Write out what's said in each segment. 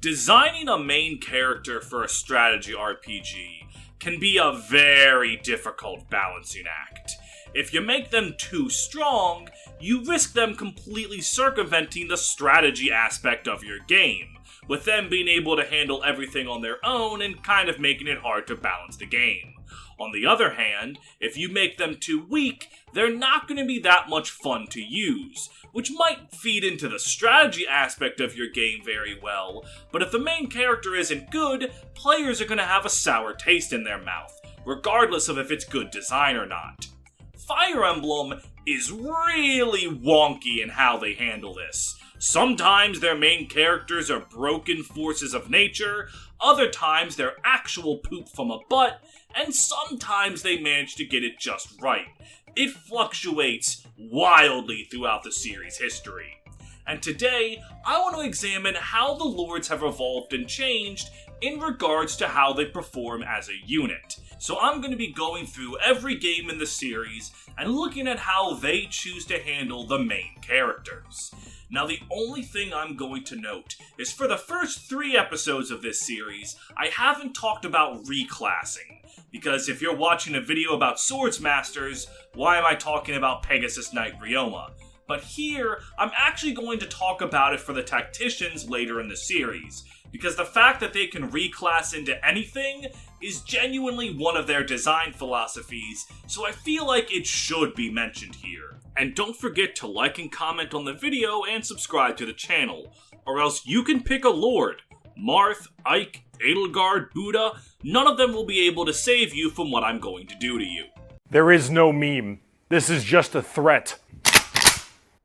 Designing a main character for a strategy RPG can be a very difficult balancing act. If you make them too strong, you risk them completely circumventing the strategy aspect of your game, with them being able to handle everything on their own and kind of making it hard to balance the game. On the other hand, if you make them too weak, they're not going to be that much fun to use, which might feed into the strategy aspect of your game very well, but if the main character isn't good, players are going to have a sour taste in their mouth, regardless of if it's good design or not. Fire Emblem is really wonky in how they handle this. Sometimes their main characters are broken forces of nature, other times they're actual poop from a butt, and sometimes they manage to get it just right. It fluctuates wildly throughout the series' history. And today, I want to examine how the lords have evolved and changed in regards to how they perform as a unit. So I'm going to be going through every game in the series and looking at how they choose to handle the main characters. Now, the only thing I'm going to note is for the first 3 episodes of this series, I haven't talked about reclassing. Because if you're watching a video about Swords Masters, why am I talking about Pegasus Knight Ryoma? But here, I'm actually going to talk about it for the Tacticians later in the series, because the fact that they can reclass into anything is genuinely one of their design philosophies, so I feel like it should be mentioned here. And don't forget to like and comment on the video and subscribe to the channel, or else you can pick a lord. Marth, Ike, Edelgard, Buddha, none of them will be able to save you from what I'm going to do to you. There is no meme. This is just a threat.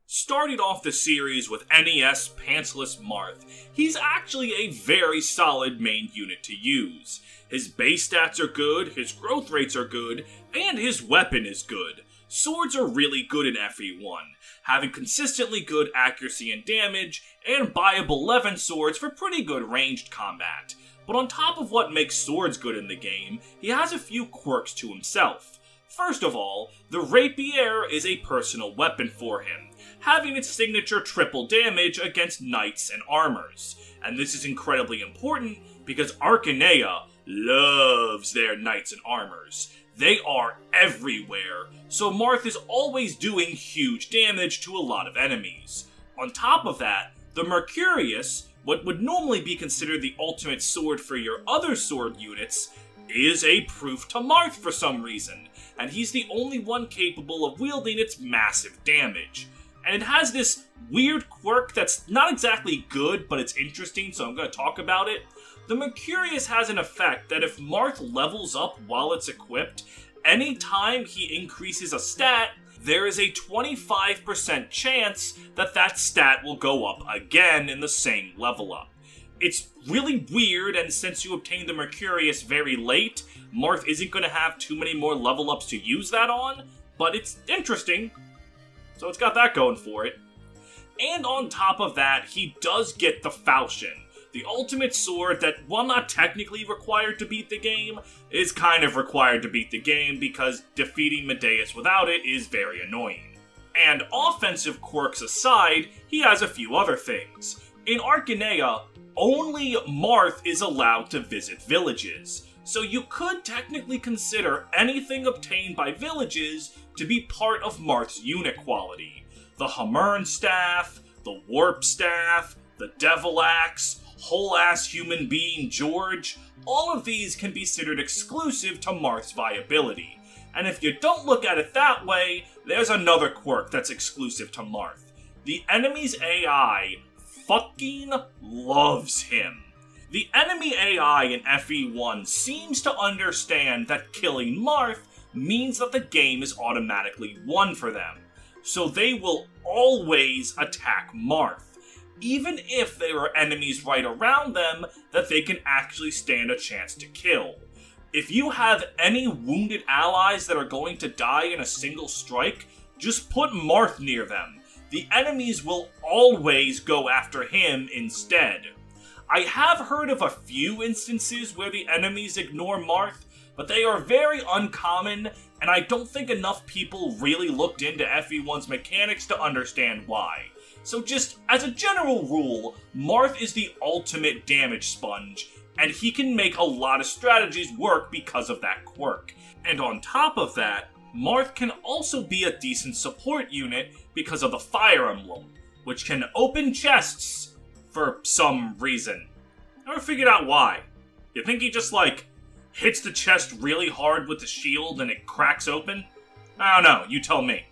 Starting off the series with NES Pantsless Marth, he's actually a very solid main unit to use. His base stats are good, his growth rates are good, and his weapon is good. Swords are really good in FE1, having consistently good accuracy and damage, and buyable 11 swords for pretty good ranged combat. But on top of what makes swords good in the game, he has a few quirks to himself. First of all, the rapier is a personal weapon for him, having its signature triple damage against knights and armors. And this is incredibly important because Arcanea loves their knights and armors. They are everywhere, so Marth is always doing huge damage to a lot of enemies. On top of that, the Mercurius, what would normally be considered the ultimate sword for your other sword units, is a proof to Marth for some reason, and he's the only one capable of wielding its massive damage. And it has this weird quirk that's not exactly good, but it's interesting, so I'm going to talk about it. The Mercurius has an effect that if Marth levels up while it's equipped, anytime he increases a stat, there is a 25% chance that that stat will go up again in the same level up. It's really weird, and since you obtain the Mercurius very late, Marth isn't going to have too many more level ups to use that on, but it's interesting, so it's got that going for it. And on top of that, he does get the Falchion, the ultimate sword that, while not technically required to beat the game, is kind of required to beat the game because defeating Medeus without it is very annoying. And offensive quirks aside, he has a few other things. In Arcanea, only Marth is allowed to visit villages, so you could technically consider anything obtained by villages to be part of Marth's unit quality. The Hamurn Staff, the Warp Staff, the Devil Axe, whole-ass human being George, all of these can be considered exclusive to Marth's viability. And if you don't look at it that way, there's another quirk that's exclusive to Marth. The enemy's AI fucking loves him. The enemy AI in FE1 seems to understand that killing Marth means that the game is automatically won for them, so they will always attack Marth, even if there are enemies right around them that they can actually stand a chance to kill. If you have any wounded allies that are going to die in a single strike, just put Marth near them. The enemies will always go after him instead. I have heard of a few instances where the enemies ignore Marth, but they are very uncommon, and I don't think enough people really looked into FE1's mechanics to understand why. So just as a general rule, Marth is the ultimate damage sponge, and he can make a lot of strategies work because of that quirk. And on top of that, Marth can also be a decent support unit because of the Fire Emblem, which can open chests for some reason. Never figured out why. You think he just, hits the chest really hard with the shield and it cracks open? I don't know, you tell me.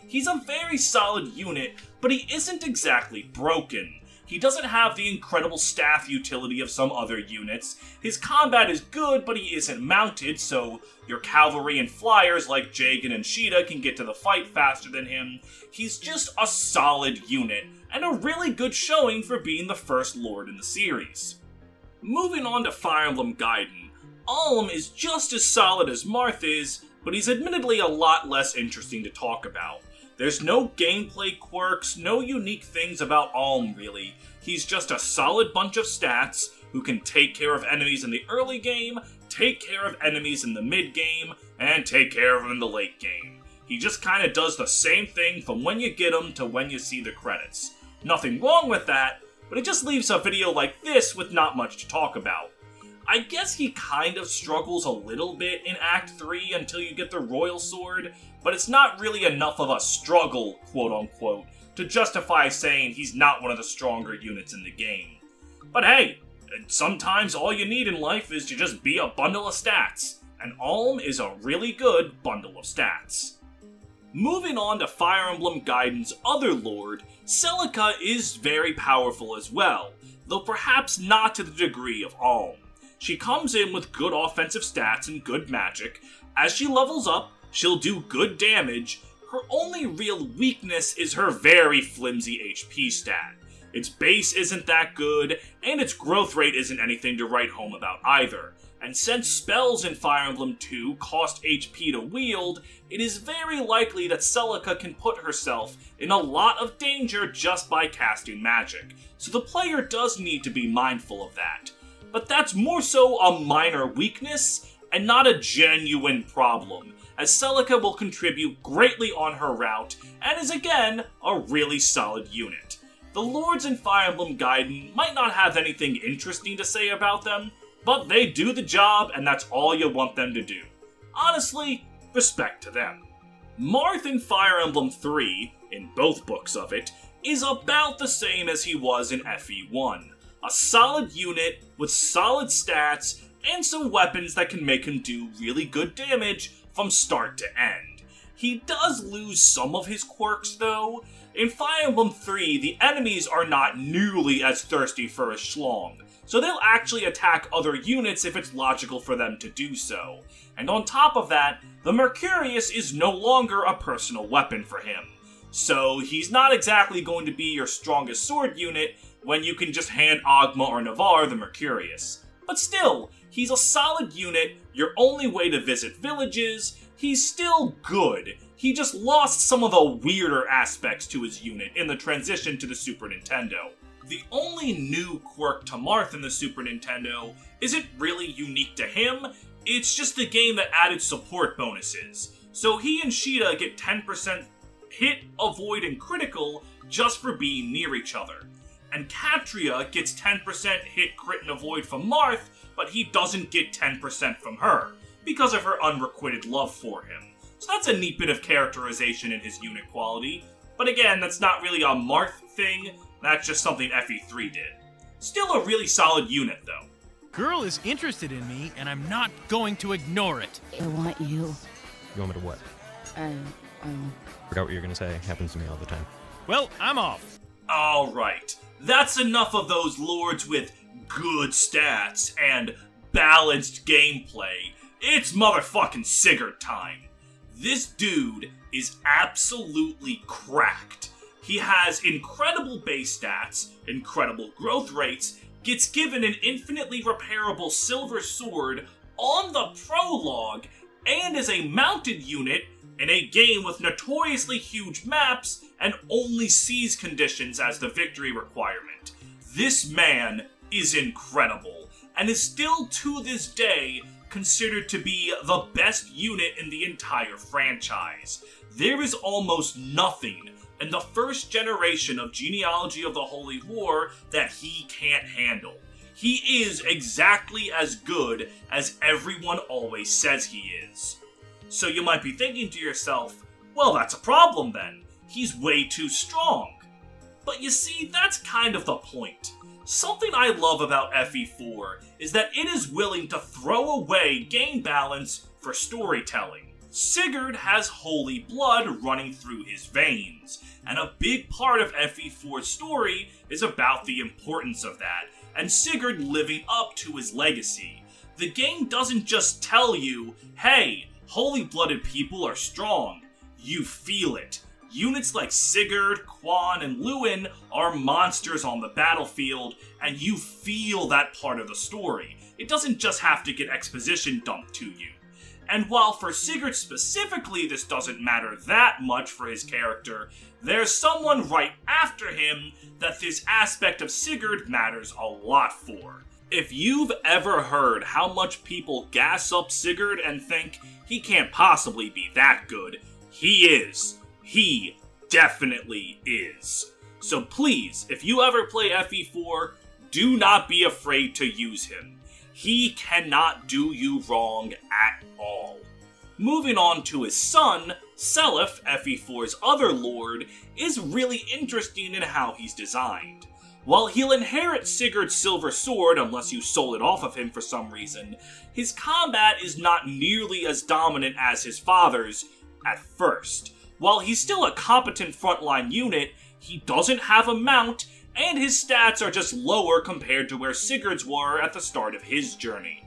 He's a very solid unit, but he isn't exactly broken. He doesn't have the incredible staff utility of some other units. His combat is good, but he isn't mounted, so your cavalry and flyers like Jagan and Sheeta can get to the fight faster than him. He's just a solid unit, and a really good showing for being the first lord in the series. Moving on to Fire Emblem Gaiden, Alm is just as solid as Marth is, but he's admittedly a lot less interesting to talk about. There's no gameplay quirks, no unique things about Alm really. He's just a solid bunch of stats who can take care of enemies in the early game, take care of enemies in the mid game, and take care of them in the late game. He just kinda does the same thing from when you get him to when you see the credits. Nothing wrong with that, but it just leaves a video like this with not much to talk about. I guess he kind of struggles a little bit in Act 3 until you get the Royal Sword, but it's not really enough of a struggle, quote-unquote, to justify saying he's not one of the stronger units in the game. But hey, sometimes all you need in life is to just be a bundle of stats, and Alm is a really good bundle of stats. Moving on to Fire Emblem Gaiden's other lord, Celica is very powerful as well, though perhaps not to the degree of Alm. She comes in with good offensive stats and good magic. As she levels up, she'll do good damage. Her only real weakness is her very flimsy HP stat. Its base isn't that good, and its growth rate isn't anything to write home about either. And since spells in Fire Emblem 2 cost HP to wield, it is very likely that Celica can put herself in a lot of danger just by casting magic, so the player does need to be mindful of that. But that's more so a minor weakness, and not a genuine problem, as Celica will contribute greatly on her route, and is again, a really solid unit. The lords in Fire Emblem Gaiden might not have anything interesting to say about them, but they do the job, and that's all you want them to do. Honestly, respect to them. Marth in Fire Emblem 3, in both books of it, is about the same as he was in FE1. A solid unit with solid stats and some weapons that can make him do really good damage from start to end. He does lose some of his quirks though. In Fire Emblem 3, the enemies are not nearly as thirsty for a schlong, so they'll actually attack other units if it's logical for them to do so. And on top of that, the Mercurius is no longer a personal weapon for him. So he's not exactly going to be your strongest sword unit when you can just hand Ogma or Navarre the Mercurius. But still, he's a solid unit, your only way to visit villages. He's still good. He just lost some of the weirder aspects to his unit in the transition to the Super Nintendo. The only new quirk to Marth in the Super Nintendo isn't really unique to him, it's just a game that added support bonuses. So he and Sheeta get 10% hit, avoid, and critical just for being near each other. And Catria gets 10% hit, crit, and avoid from Marth, but he doesn't get 10% from her, because of her unrequited love for him. So that's a neat bit of characterization in his unit quality. But again, that's not really a Marth thing, that's just something FE3 did. Still a really solid unit, though. Girl is interested in me, and I'm not going to ignore it. I want you. You want me to what? Forgot what you're gonna say. Happens to me all the time. Well, I'm off. Alright, that's enough of those lords with good stats and balanced gameplay. It's motherfucking Sigurd time. This dude is absolutely cracked. He has incredible base stats, incredible growth rates, gets given an infinitely repairable silver sword on the prologue, and is a mounted unit in a game with notoriously huge maps and only seas conditions as the victory requirement. This man is incredible, and is still to this day considered to be the best unit in the entire franchise. There is almost nothing and the first generation of genealogy of the Holy War that he can't handle. He is exactly as good as everyone always says he is. So you might be thinking to yourself, well, that's a problem then. He's way too strong. But you see, that's kind of the point. Something I love about FE4 is that it is willing to throw away game balance for storytelling. Sigurd has holy blood running through his veins, and a big part of FE4's story is about the importance of that, and Sigurd living up to his legacy. The game doesn't just tell you, hey, holy-blooded people are strong. You feel it. Units like Sigurd, Quan, and Lyn are monsters on the battlefield, and you feel that part of the story. It doesn't just have to get exposition dumped to you. And while for Sigurd specifically this doesn't matter that much for his character, there's someone right after him that this aspect of Sigurd matters a lot for. If you've ever heard how much people gas up Sigurd and think he can't possibly be that good, he is. He definitely is. So please, if you ever play FE4, do not be afraid to use him. He cannot do you wrong at all. Moving on to his son, Seliph, FE4's other lord, is really interesting in how he's designed. While he'll inherit Sigurd's silver sword unless you sold it off of him for some reason, his combat is not nearly as dominant as his father's at first. While he's still a competent frontline unit, he doesn't have a mount, and his stats are just lower compared to where Sigurd's were at the start of his journey.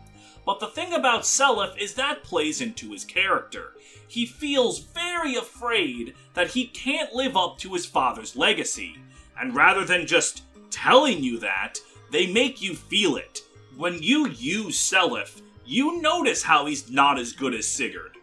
But the thing about Seliph is that plays into his character. He feels very afraid that he can't live up to his father's legacy, and rather than just telling you that, they make you feel it. When you use Seliph, you notice how he's not as good as Sigurd.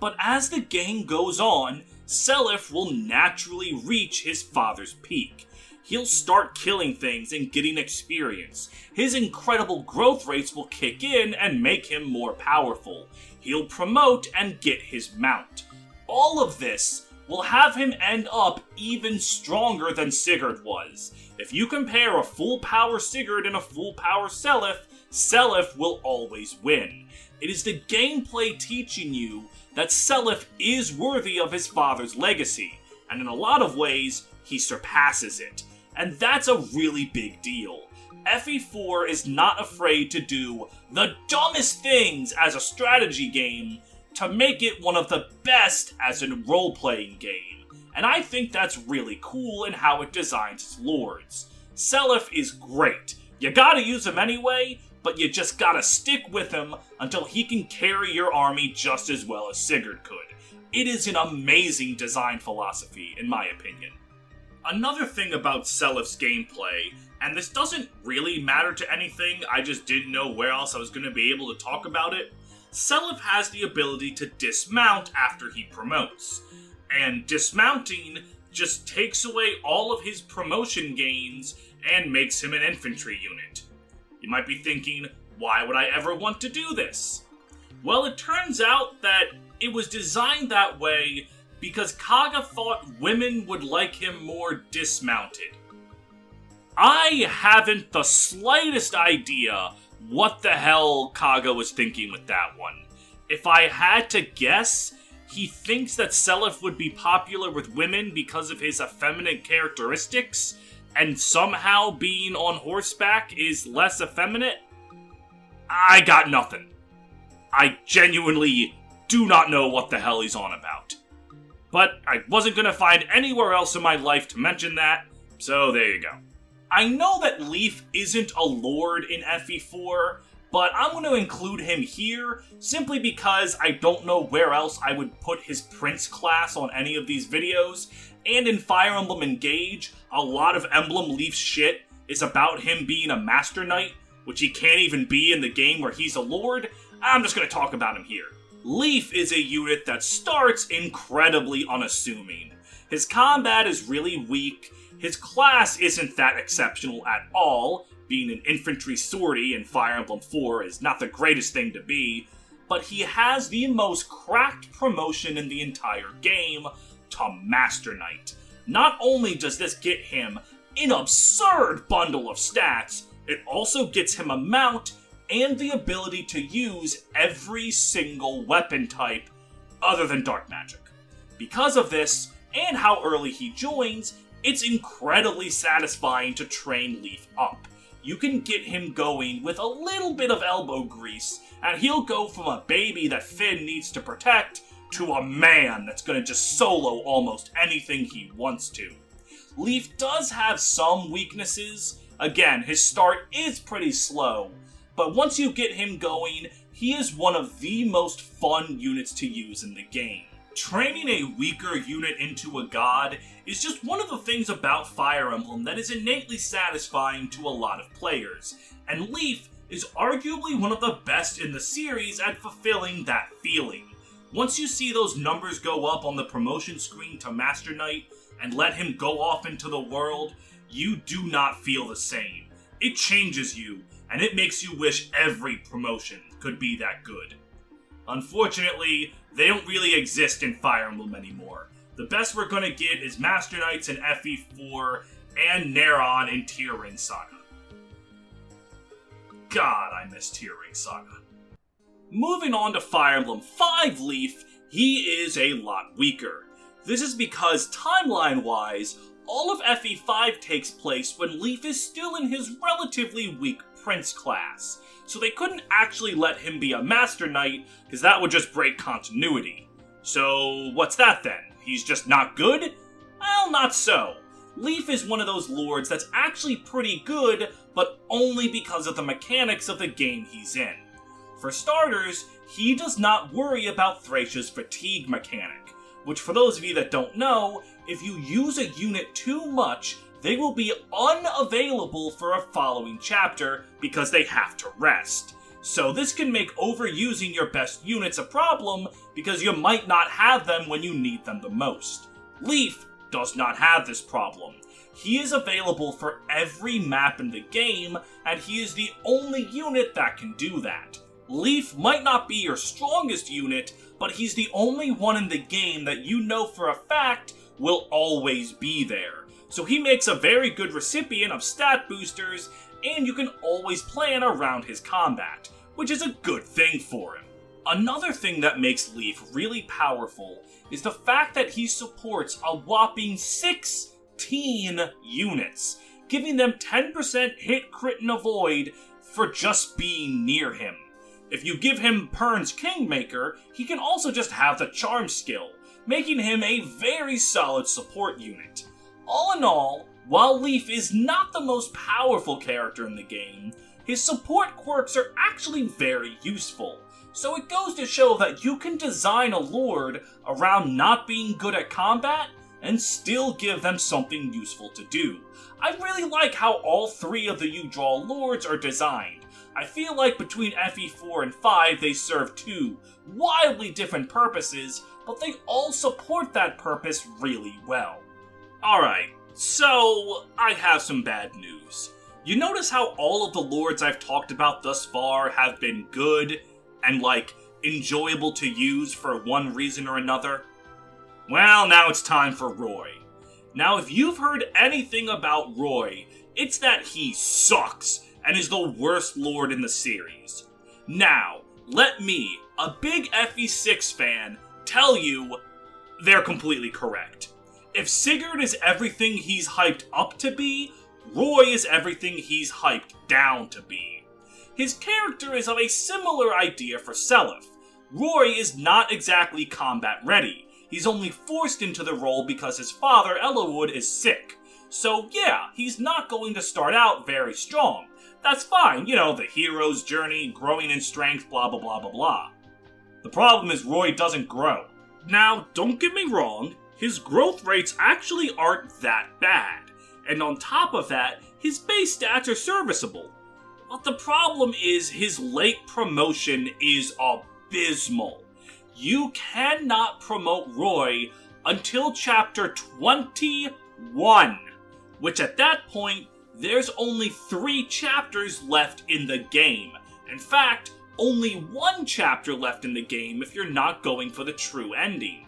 But as the game goes on, Seliph will naturally reach his father's peak. He'll start killing things and getting experience. His incredible growth rates will kick in and make him more powerful. He'll promote and get his mount. All of this will have him end up even stronger than Sigurd was. If you compare a full power Sigurd and a full power Seliph, Seliph will always win. It is the gameplay teaching you that Seliph is worthy of his father's legacy, and in a lot of ways, he surpasses it. And that's a really big deal. FE4 is not afraid to do the dumbest things as a strategy game to make it one of the best as a role-playing game. And I think that's really cool in how it designs its lords. Seliph is great. You gotta use him anyway, but you just gotta stick with him until he can carry your army just as well as Sigurd could. It is an amazing design philosophy, in my opinion. Another thing about Selip's gameplay, and this doesn't really matter to anything, I just didn't know where else I was going to be able to talk about it, Seliph has the ability to dismount after he promotes. And dismounting just takes away all of his promotion gains and makes him an infantry unit. You might be thinking, why would I ever want to do this? Well, it turns out that it was designed that way because Kaga thought women would like him more dismounted. I haven't the slightest idea what the hell Kaga was thinking with that one. If I had to guess, he thinks that Seliph would be popular with women because of his effeminate characteristics, and somehow being on horseback is less effeminate? I got nothing. I genuinely do not know what the hell he's on about. But I wasn't going to find anywhere else in my life to mention that, so there you go. I know that Leif isn't a lord in FE4, but I'm going to include him here simply because I don't know where else I would put his prince class on any of these videos, and in Fire Emblem Engage, a lot of Emblem Leif's shit is about him being a Master Knight, which he can't even be in the game where he's a lord. I'm just going to talk about him here. Leif is a unit that starts incredibly unassuming. His combat is really weak, his class isn't that exceptional at all, being an infantry sortie in Fire Emblem 4 is not the greatest thing to be, but he has the most cracked promotion in the entire game to Master Knight. Not only does this get him an absurd bundle of stats, it also gets him a mount and the ability to use every single weapon type other than dark magic. Because of this, and how early he joins, it's incredibly satisfying to train Leif up. You can get him going with a little bit of elbow grease, and he'll go from a baby that Finn needs to protect to a man that's gonna just solo almost anything he wants to. Leif does have some weaknesses. Again, his start is pretty slow, but once you get him going, he is one of the most fun units to use in the game. Training a weaker unit into a god is just one of the things about Fire Emblem that is innately satisfying to a lot of players, and Leif is arguably one of the best in the series at fulfilling that feeling. Once you see those numbers go up on the promotion screen to Master Knight and let him go off into the world, you do not feel the same. It changes you, and it makes you wish every promotion could be that good. Unfortunately, they don't really exist in Fire Emblem anymore. The best we're gonna get is Master Knights in FE4 and Neron in Tear Ring Saga. God, I miss Tear Ring Saga. Moving on to Fire Emblem 5 Leif, he is a lot weaker. This is because timeline-wise, all of FE5 takes place when Leif is still in his relatively weak Prince class, so they couldn't actually let him be a Master Knight, because that would just break continuity. So, what's that then? He's just not good? Well, not so. Leif is one of those lords that's actually pretty good, but only because of the mechanics of the game he's in. For starters, he does not worry about Thracia's fatigue mechanic, which for those of you that don't know, if you use a unit too much, they will be unavailable for a following chapter because they have to rest. So this can make overusing your best units a problem because you might not have them when you need them the most. Leif does not have this problem. He is available for every map in the game, and he is the only unit that can do that. Leif might not be your strongest unit, but he's the only one in the game that you know for a fact will always be there. So he makes a very good recipient of stat boosters, and you can always plan around his combat, which is a good thing for him. Another thing that makes Leif really powerful is the fact that he supports a whopping 16 units, giving them 10% hit, crit, and avoid for just being near him. If you give him Pern's Kingmaker, he can also just have the Charm skill, making him a very solid support unit. All in all, while Leif is not the most powerful character in the game, his support quirks are actually very useful. So it goes to show that you can design a lord around not being good at combat and still give them something useful to do. I really like how all three of the You Draw lords are designed. I feel like between FE4 and 5 they serve two wildly different purposes, but they all support that purpose really well. Alright, so I have some bad news. You notice how all of the lords I've talked about thus far have been good and, enjoyable to use for one reason or another? Well, now it's time for Roy. Now, if you've heard anything about Roy, it's that he sucks and is the worst lord in the series. Now, let me, a big FE6 fan, tell you they're completely correct. If Sigurd is everything he's hyped up to be, Roy is everything he's hyped down to be. His character is of a similar idea for Seliph. Roy is not exactly combat ready. He's only forced into the role because his father, Eliwood, is sick. So yeah, he's not going to start out very strong. That's fine, the hero's journey, growing in strength, blah blah blah blah blah. The problem is Roy doesn't grow. Now, don't get me wrong, his growth rates actually aren't that bad. And on top of that, his base stats are serviceable. But the problem is his late promotion is abysmal. You cannot promote Roy until chapter 21, which at that point, there's only 3 chapters left in the game. In fact, only 1 chapter left in the game if you're not going for the true ending.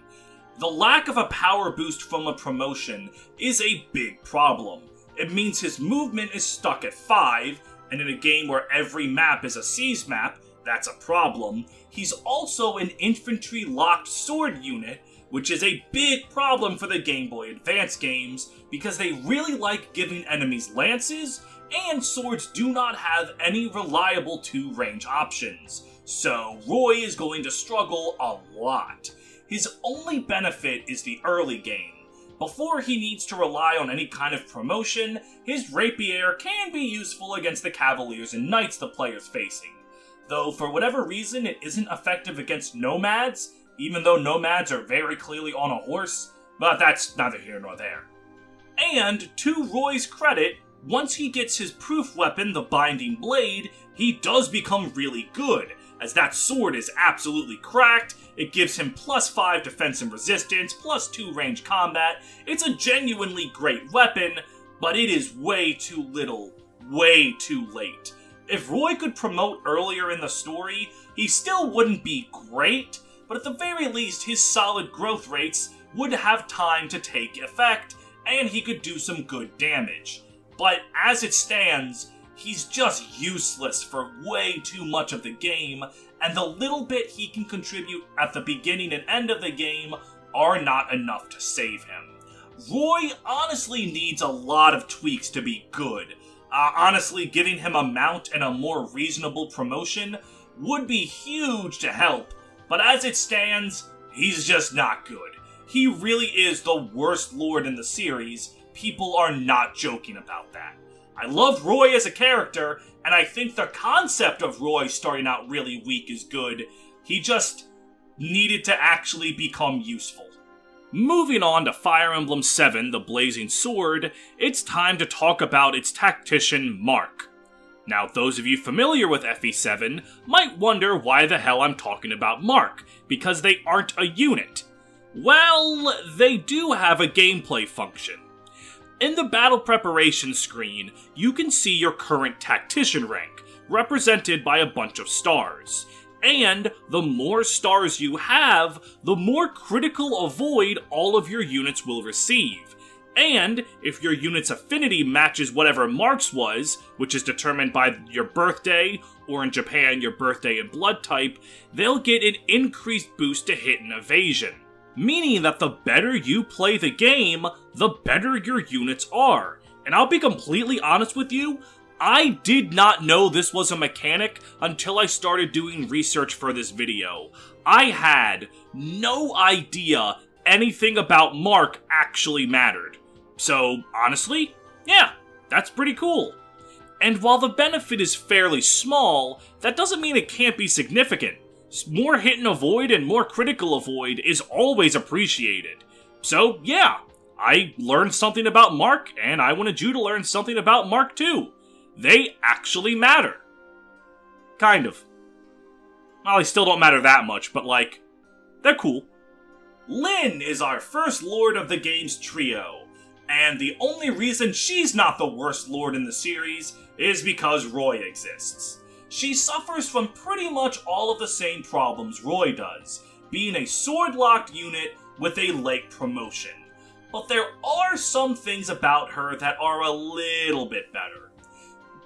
The lack of a power boost from a promotion is a big problem. It means his movement is stuck at 5, and in a game where every map is a siege map, that's a problem. He's also an infantry-locked sword unit, which is a big problem for the Game Boy Advance games, because they really like giving enemies lances, and swords do not have any reliable 2-range options. So Roy is going to struggle a lot. His only benefit is the early game. Before he needs to rely on any kind of promotion, his rapier can be useful against the cavaliers and knights the player's facing. Though for whatever reason it isn't effective against nomads, even though nomads are very clearly on a horse, but that's neither here nor there. And to Roy's credit, once he gets his proof weapon, the Binding Blade, he does become really good, as that sword is absolutely cracked. It gives him +5 defense and resistance, +2 range combat. It's a genuinely great weapon, but it is way too little, way too late. If Roy could promote earlier in the story, he still wouldn't be great, but at the very least his solid growth rates would have time to take effect, and he could do some good damage. But as it stands, he's just useless for way too much of the game, and the little bit he can contribute at the beginning and end of the game are not enough to save him. Roy honestly needs a lot of tweaks to be good. Honestly, giving him a mount and a more reasonable promotion would be huge to help, but as it stands, he's just not good. He really is the worst lord in the series. People are not joking about that. I love Roy as a character, and I think the concept of Roy starting out really weak is good. He just needed to actually become useful. Moving on to Fire Emblem 7, the Blazing Sword, it's time to talk about its tactician, Mark. Now, those of you familiar with FE7 might wonder why the hell I'm talking about Mark, because they aren't a unit. Well, they do have a gameplay function. In the battle preparation screen, you can see your current tactician rank, represented by a bunch of stars. And the more stars you have, the more critical avoid all of your units will receive. And if your unit's affinity matches whatever Mark's was, which is determined by your birthday, or in Japan your birthday and blood type, they'll get an increased boost to hit and evasion. Meaning that the better you play the game, the better your units are. And I'll be completely honest with you, I did not know this was a mechanic until I started doing research for this video. I had no idea anything about Mark actually mattered. So, honestly, yeah, that's pretty cool. And while the benefit is fairly small, that doesn't mean it can't be significant. More hit and avoid and more critical avoid is always appreciated. So, yeah, I learned something about Mark, and I wanted you to learn something about Mark too. They actually matter. Kind of. Well, they still don't matter that much, but they're cool. Lyn is our first lord of the game's trio, and the only reason she's not the worst lord in the series is because Roy exists. She suffers from pretty much all of the same problems Roy does, being a sword-locked unit with a late promotion. But there are some things about her that are a little bit better.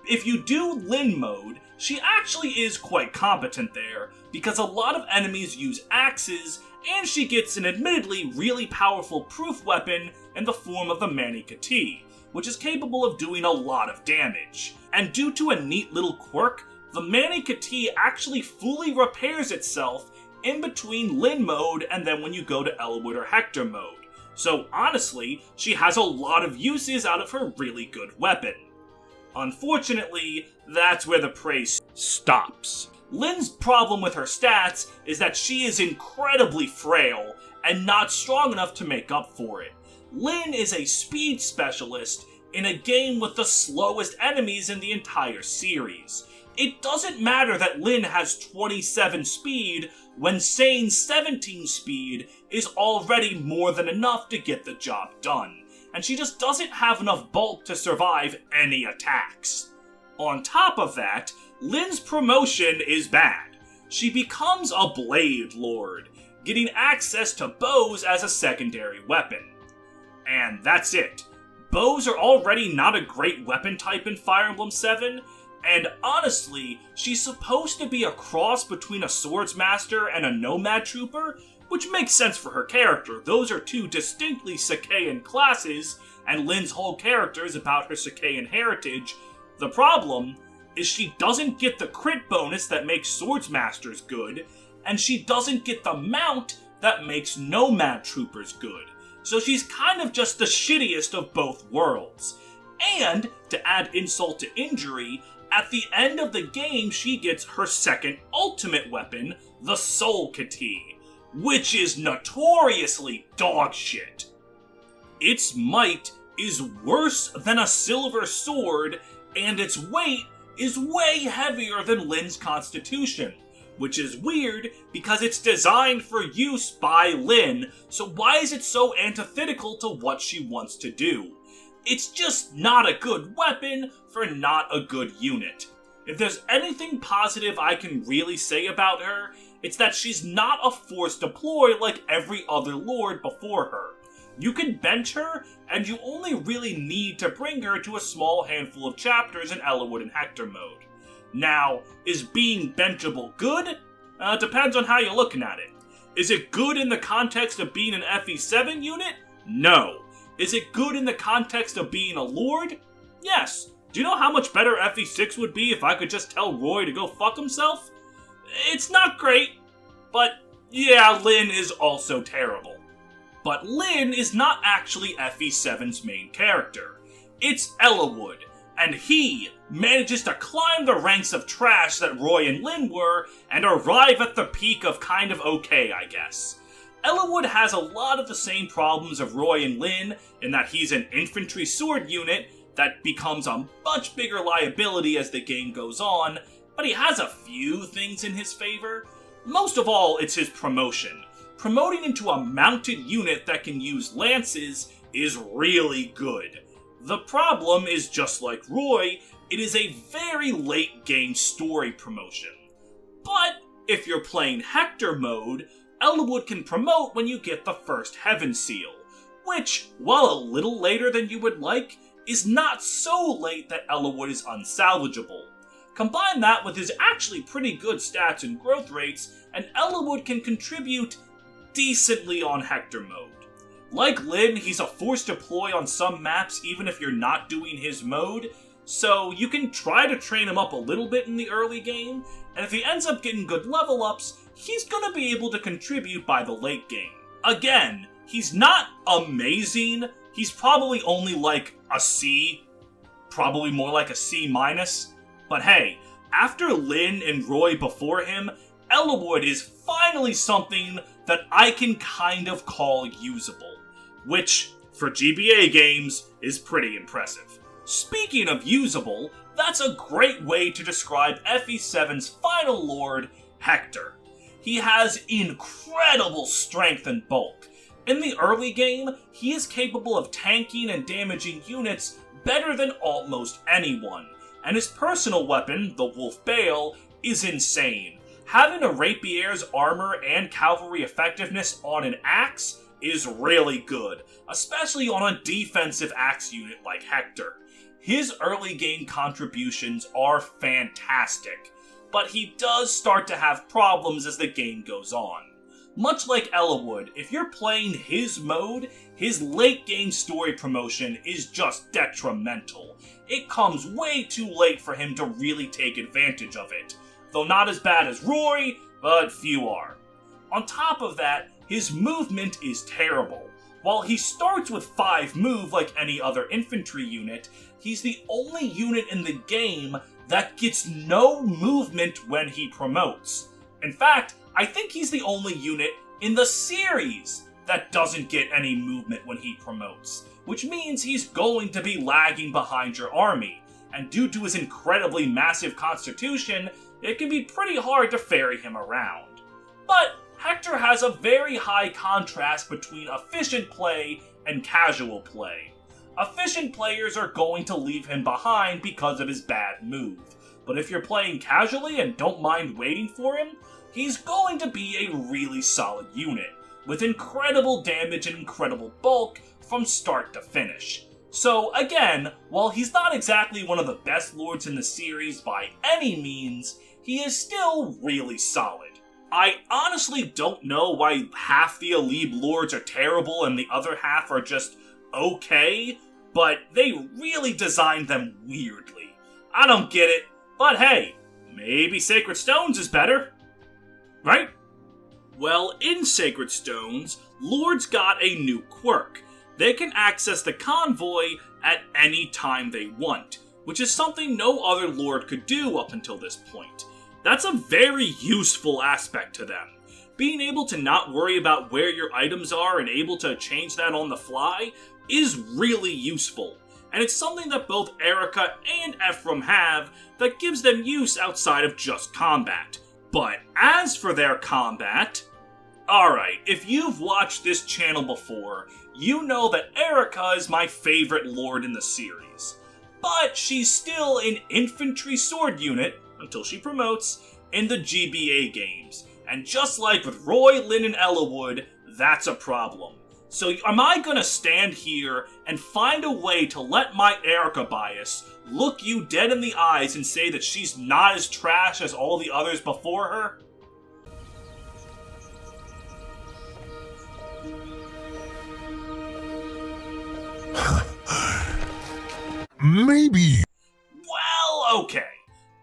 If you do Lyn mode, she actually is quite competent there, because a lot of enemies use axes, and she gets an admittedly really powerful proof weapon in the form of the Mani-Katti, which is capable of doing a lot of damage. And due to a neat little quirk, the Mani-Katti actually fully repairs itself in between Lyn mode and then when you go to Eliwood or Hector mode. So honestly, she has a lot of uses out of her really good weapon. Unfortunately, that's where the praise stops. Lyn's problem with her stats is that she is incredibly frail and not strong enough to make up for it. Lyn is a speed specialist in a game with the slowest enemies in the entire series. It doesn't matter that Lyn has 27 speed when saying 17 speed is already more than enough to get the job done, and she just doesn't have enough bulk to survive any attacks. On top of that, Lyn's promotion is bad. She becomes a Blade Lord, getting access to bows as a secondary weapon. And that's it. Bows are already not a great weapon type in Fire Emblem 7, and honestly, she's supposed to be a cross between a swordsmaster and a nomad trooper, which makes sense for her character. Those are two distinctly Sakaean classes, and Lyn's whole character is about her Sakaean heritage. The problem is she doesn't get the crit bonus that makes swordsmasters good, and she doesn't get the mount that makes nomad troopers good. So she's kind of just the shittiest of both worlds. And, to add insult to injury, at the end of the game she gets her second ultimate weapon, the Soul Kati, which is notoriously dogshit. Its might is worse than a silver sword, and its weight is way heavier than Lyn's constitution, which is weird because it's designed for use by Lyn, so why is it so antithetical to what she wants to do? It's just not a good weapon for not a good unit. If there's anything positive I can really say about her, it's that she's not a force deploy like every other lord before her. You can bench her, and you only really need to bring her to a small handful of chapters in Eliwood and Hector mode. Now, is being benchable good? Depends on how you're looking at it. Is it good in the context of being an FE7 unit? No. Is it good in the context of being a lord? Yes. Do you know how much better FE6 would be if I could just tell Roy to go fuck himself? It's not great, but yeah, Lyn is also terrible. But Lyn is not actually FE7's main character. It's Eliwood, and he manages to climb the ranks of trash that Roy and Lyn were and arrive at the peak of kind of okay, I guess. Eliwood has a lot of the same problems of Roy and Lyn in that he's an infantry sword unit that becomes a much bigger liability as the game goes on, but he has a few things in his favor. Most of all, it's his promotion. Promoting into a mounted unit that can use lances is really good. The problem is, just like Roy, it is a very late game story promotion. But if you're playing Hector mode, Eliwood can promote when you get the first Heaven Seal, which, while a little later than you would like, is not so late that Eliwood is unsalvageable. Combine that with his actually pretty good stats and growth rates, and Eliwood can contribute decently on Hector mode. Like Lyn, he's a force deploy on some maps even if you're not doing his mode, so you can try to train him up a little bit in the early game, and if he ends up getting good level ups, he's gonna be able to contribute by the late game. Again, he's not amazing, he's probably only like a C, probably more like a C-, but hey, after Lyn and Roy before him, Eliwood is finally something that I can kind of call usable, which, for GBA games, is pretty impressive. Speaking of usable, that's a great way to describe FE7's final lord, Hector. He has incredible strength and bulk. In the early game, he is capable of tanking and damaging units better than almost anyone, and his personal weapon, the Wolf Bale, is insane. Having a rapier's armor and cavalry effectiveness on an axe is really good, especially on a defensive axe unit like Hector. His early game contributions are fantastic, but he does start to have problems as the game goes on. Much like Eliwood, if you're playing his mode, his late game story promotion is just detrimental. It comes way too late for him to really take advantage of it. Though not as bad as Roy, but few are. On top of that, his movement is terrible. While he starts with 5 move like any other infantry unit, he's the only unit in the game that gets no movement when he promotes. In fact, I think he's the only unit in the series that doesn't get any movement when he promotes, which means he's going to be lagging behind your army, and due to his incredibly massive constitution, it can be pretty hard to ferry him around. But Hector has a very high contrast between efficient play and casual play. Efficient players are going to leave him behind because of his bad move. but if you're playing casually and don't mind waiting for him, he's going to be a really solid unit, with incredible damage and incredible bulk from start to finish. So again, while he's not exactly one of the best lords in the series by any means, he is still really solid. I honestly don't know why half the Alib lords are terrible and the other half are just okay, but they really designed them weirdly. I don't get it, but hey, maybe Sacred Stones is better, right? Well, in Sacred Stones, lords got a new quirk. They can access the convoy at any time they want, which is something no other lord could do up until this point. That's a very useful aspect to them. Being able to not worry about where your items are and able to change that on the fly is really useful, and it's something that both Eirika and Ephraim have that gives them use outside of just combat. But as for their combat, alright, if you've watched this channel before, you know that Eirika is my favorite lord in the series. But she's still an infantry sword unit, until she promotes, in the GBA games. And just like with Roy, Lyn, and Eliwood, that's a problem. So am I gonna stand here and find a way to let my Eirika bias look you dead in the eyes and say that she's not as trash as all the others before her? Maybe. Well, okay.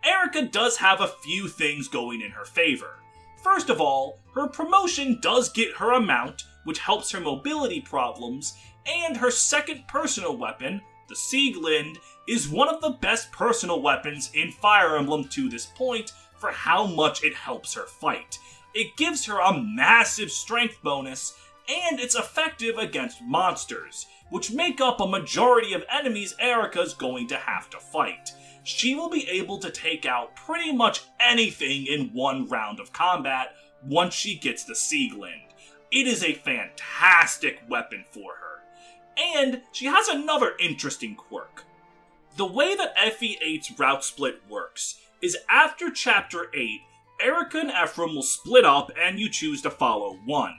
Eirika does have a few things going in her favor. First of all, her promotion does get her a mount, which helps her mobility problems, and her second personal weapon, the Sieglind, is one of the best personal weapons in Fire Emblem to this point for how much it helps her fight. It gives her a massive strength bonus, and it's effective against monsters, which make up a majority of enemies Eirika's going to have to fight. She will be able to take out pretty much anything in one round of combat once she gets the Sieglind. It is a fantastic weapon for her. And she has another interesting quirk. The way that FE8's route split works is after Chapter 8, Eirika and Ephraim will split up and you choose to follow one.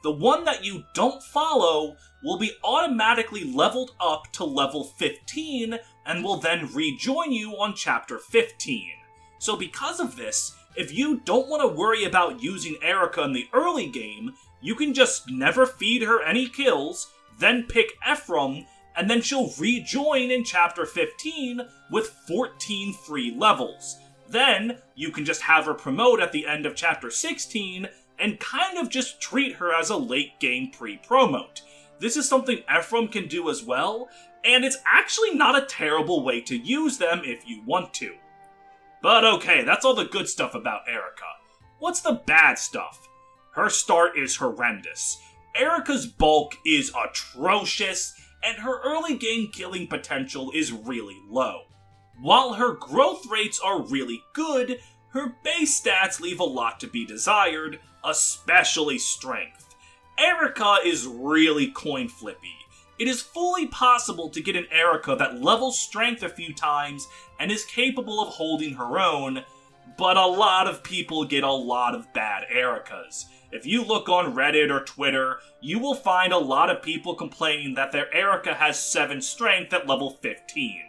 The one that you don't follow will be automatically leveled up to level 15 and will then rejoin you on Chapter 15. So because of this, if you don't want to worry about using Eirika in the early game, you can just never feed her any kills, then pick Ephraim, and then she'll rejoin in Chapter 15 with 14 free levels. Then, you can just have her promote at the end of Chapter 16, and kind of just treat her as a late game pre-promote. This is something Ephraim can do as well, and it's actually not a terrible way to use them if you want to. But okay, that's all the good stuff about Eirika. What's the bad stuff? Her start is horrendous. Eirika's bulk is atrocious, and her early game killing potential is really low. While her growth rates are really good, her base stats leave a lot to be desired, especially strength. Eirika is really coin flippy. It is fully possible to get an Eirika that levels strength a few times and is capable of holding her own, but a lot of people get a lot of bad Eirikas. If you look on Reddit or Twitter, you will find a lot of people complaining that their Eirika has 7 strength at level 15.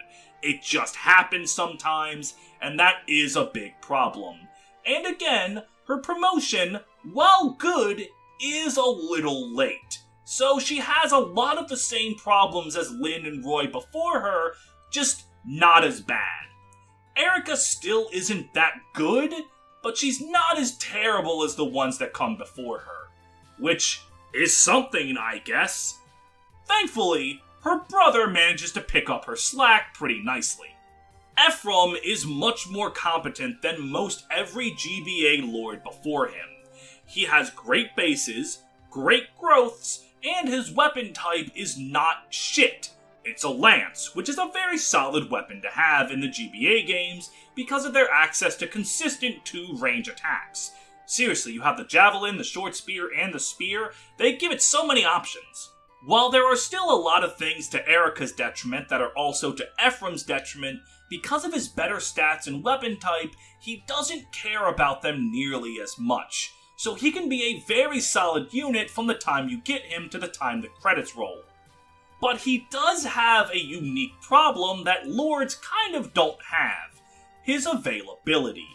It just happens sometimes, and that is a big problem. And again, her promotion, while good, is a little late. So she has a lot of the same problems as Lyn and Roy before her, just not as bad. Eirika still isn't that good, but she's not as terrible as the ones that come before her. Which is something, I guess. Thankfully, her brother manages to pick up her slack pretty nicely. Ephraim is much more competent than most every GBA lord before him. He has great bases, great growths, and his weapon type is not shit. It's a lance, which is a very solid weapon to have in the GBA games because of their access to consistent 2-range attacks. Seriously, you have the javelin, the short spear, and the spear. They give it so many options. While there are still a lot of things to Eirika's detriment that are also to Ephraim's detriment, because of his better stats and weapon type, he doesn't care about them nearly as much, so he can be a very solid unit from the time you get him to the time the credits roll. But he does have a unique problem that Lords kind of don't have: his availability.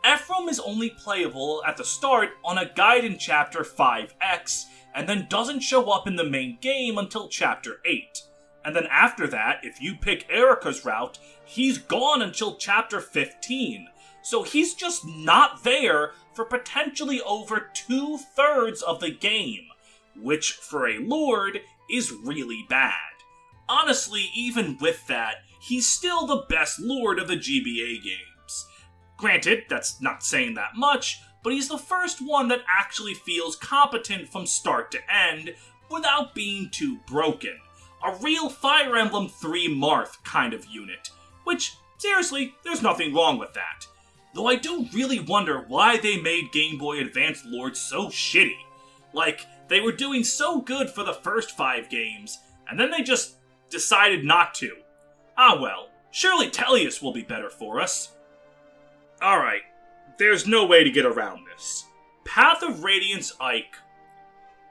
Ephraim is only playable at the start on a Gaiden Chapter 5X, and then doesn't show up in the main game until Chapter 8. And then after that, if you pick Eirika's route, he's gone until Chapter 15. So he's just not there for potentially over 2/3 of the game, which for a Lord is really bad. Honestly, even with that, he's still the best Lord of the GBA games. Granted, that's not saying that much, but he's the first one that actually feels competent from start to end without being too broken. A real Fire Emblem 3 Marth kind of unit, which, seriously, there's nothing wrong with that. Though I do really wonder why they made Game Boy Advance Lords so shitty. Like, they were doing so good for the first 5 games, and then they just decided not to. Ah well, surely Tellius will be better for us. Alright, there's no way to get around this. Path of Radiance Ike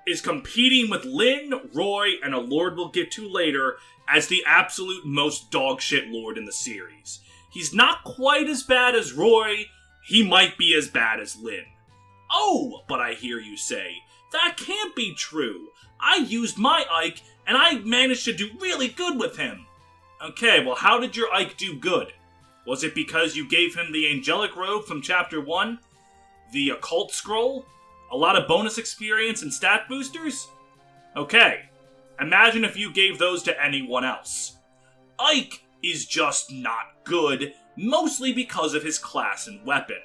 is competing with Lyn, Roy, and a Lord we'll get to later as the absolute most dogshit Lord in the series. He's not quite as bad as Roy, he might be as bad as Lyn. Oh, but I hear you say, that can't be true. I used my Ike, and I managed to do really good with him. Okay, well how did your Ike do good? Was it because you gave him the Angelic Robe from Chapter 1? The Occult Scroll? A lot of bonus experience and stat boosters? Okay, imagine if you gave those to anyone else. Ike is just not good, mostly because of his class and weapon.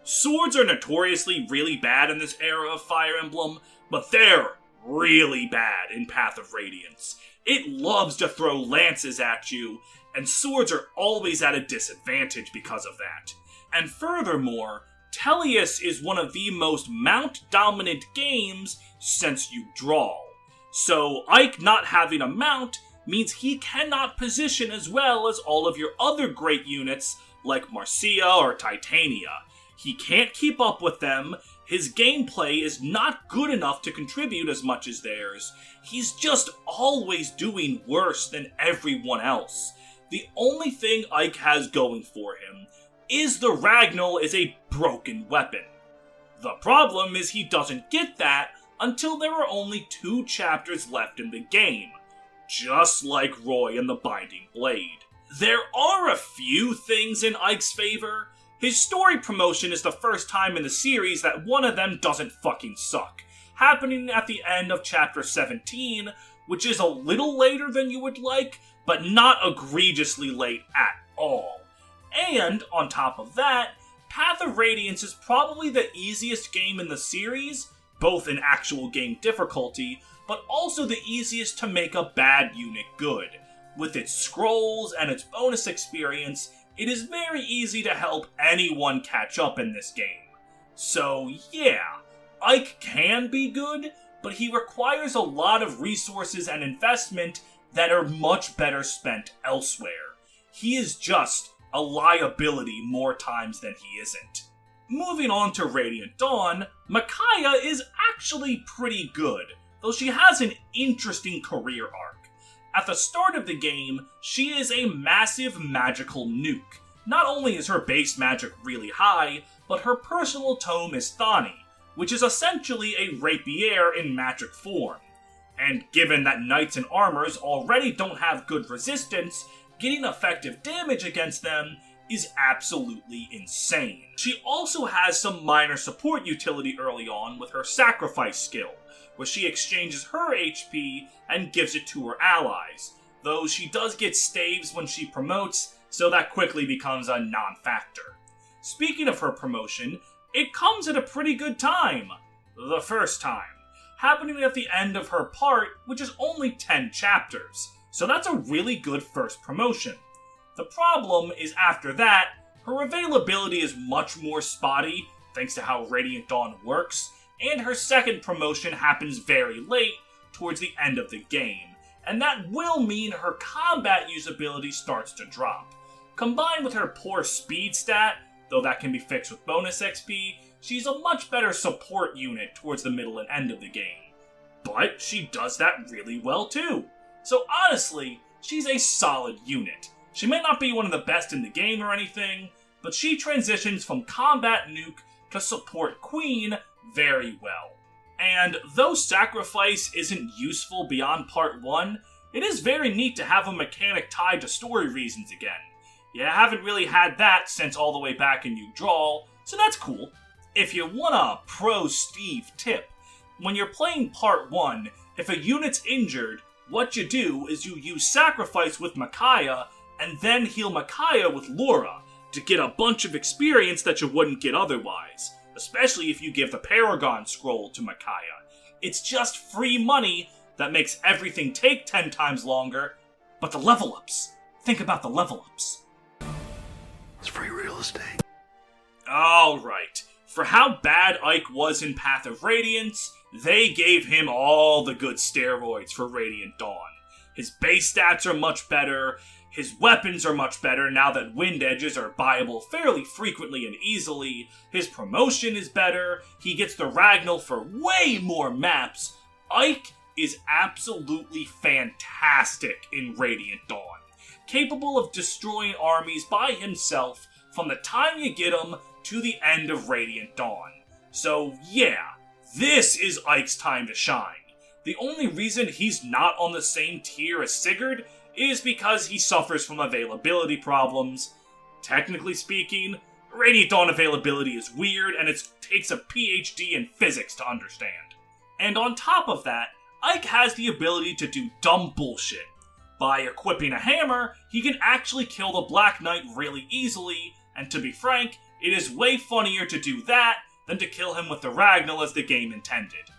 Swords are notoriously really bad in this era of Fire Emblem, but they're really bad in Path of Radiance. It loves to throw lances at you, and swords are always at a disadvantage because of that. And furthermore, Tellius is one of the most mount-dominant games since you draw. So Ike not having a mount means he cannot position as well as all of your other great units like Marcia or Titania. He can't keep up with them, his gameplay is not good enough to contribute as much as theirs, he's just always doing worse than everyone else. The only thing Ike has going for him is the Ragnall is a broken weapon. The problem is he doesn't get that until there are only 2 chapters left in the game, just like Roy and the Binding Blade. There are a few things in Ike's favor. His story promotion is the first time in the series that one of them doesn't fucking suck, happening at the end of Chapter 17, which is a little later than you would like, but not egregiously late at all. And, on top of that, Path of Radiance is probably the easiest game in the series, both in actual game difficulty, but also the easiest to make a bad unit good. With its scrolls and its bonus experience, it is very easy to help anyone catch up in this game. So yeah, Ike can be good, but he requires a lot of resources and investment that are much better spent elsewhere. He is just a liability more times than he isn't. Moving on to Radiant Dawn, Micaiah is actually pretty good, though she has an interesting career arc. At the start of the game, she is a massive magical nuke. Not only is her base magic really high, but her personal tome is Thani, which is essentially a rapier in magic form. And given that knights and armors already don't have good resistance, getting effective damage against them is absolutely insane. She also has some minor support utility early on with her sacrifice skill, where she exchanges her HP and gives it to her allies, though she does get staves when she promotes, so that quickly becomes a non-factor. Speaking of her promotion, it comes at a pretty good time. The first time. Happening at the end of her part, which is only 10 chapters, so that's a really good first promotion. The problem is after that, her availability is much more spotty, thanks to how Radiant Dawn works, and her second promotion happens very late, towards the end of the game, and that will mean her combat usability starts to drop. Combined with her poor speed stat, though that can be fixed with bonus XP, she's a much better support unit towards the middle and end of the game. But she does that really well too. So honestly, she's a solid unit. She may not be one of the best in the game or anything, but she transitions from combat nuke to support queen very well. And though sacrifice isn't useful beyond part 1, it is very neat to have a mechanic tied to story reasons again. You haven't really had that since all the way back in Yggdrasil, so that's cool. If you want a pro Steve tip, when you're playing part 1, if a unit's injured, what you do is you use sacrifice with Micaiah, and then heal Micaiah with Laura, to get a bunch of experience that you wouldn't get otherwise, especially if you give the Paragon Scroll to Micaiah. It's just free money that makes everything take 10 times longer, but the level ups. Think about the level ups. It's free real estate. Alright, for how bad Ike was in Path of Radiance, they gave him all the good steroids for Radiant Dawn. His base stats are much better, his weapons are much better now that wind edges are buyable fairly frequently and easily, his promotion is better, he gets the Ragnall for way more maps. Ike is absolutely fantastic in Radiant Dawn, capable of destroying armies by himself from the time you get him to the end of Radiant Dawn. So yeah, this is Ike's time to shine. The only reason he's not on the same tier as Sigurd is because he suffers from availability problems. Technically speaking, Radiant Dawn availability is weird, and it takes a PhD in physics to understand. And on top of that, Ike has the ability to do dumb bullshit. By equipping a hammer, he can actually kill the Black Knight really easily, and to be frank, it is way funnier to do that than to kill him with the Ragnall as the game intended.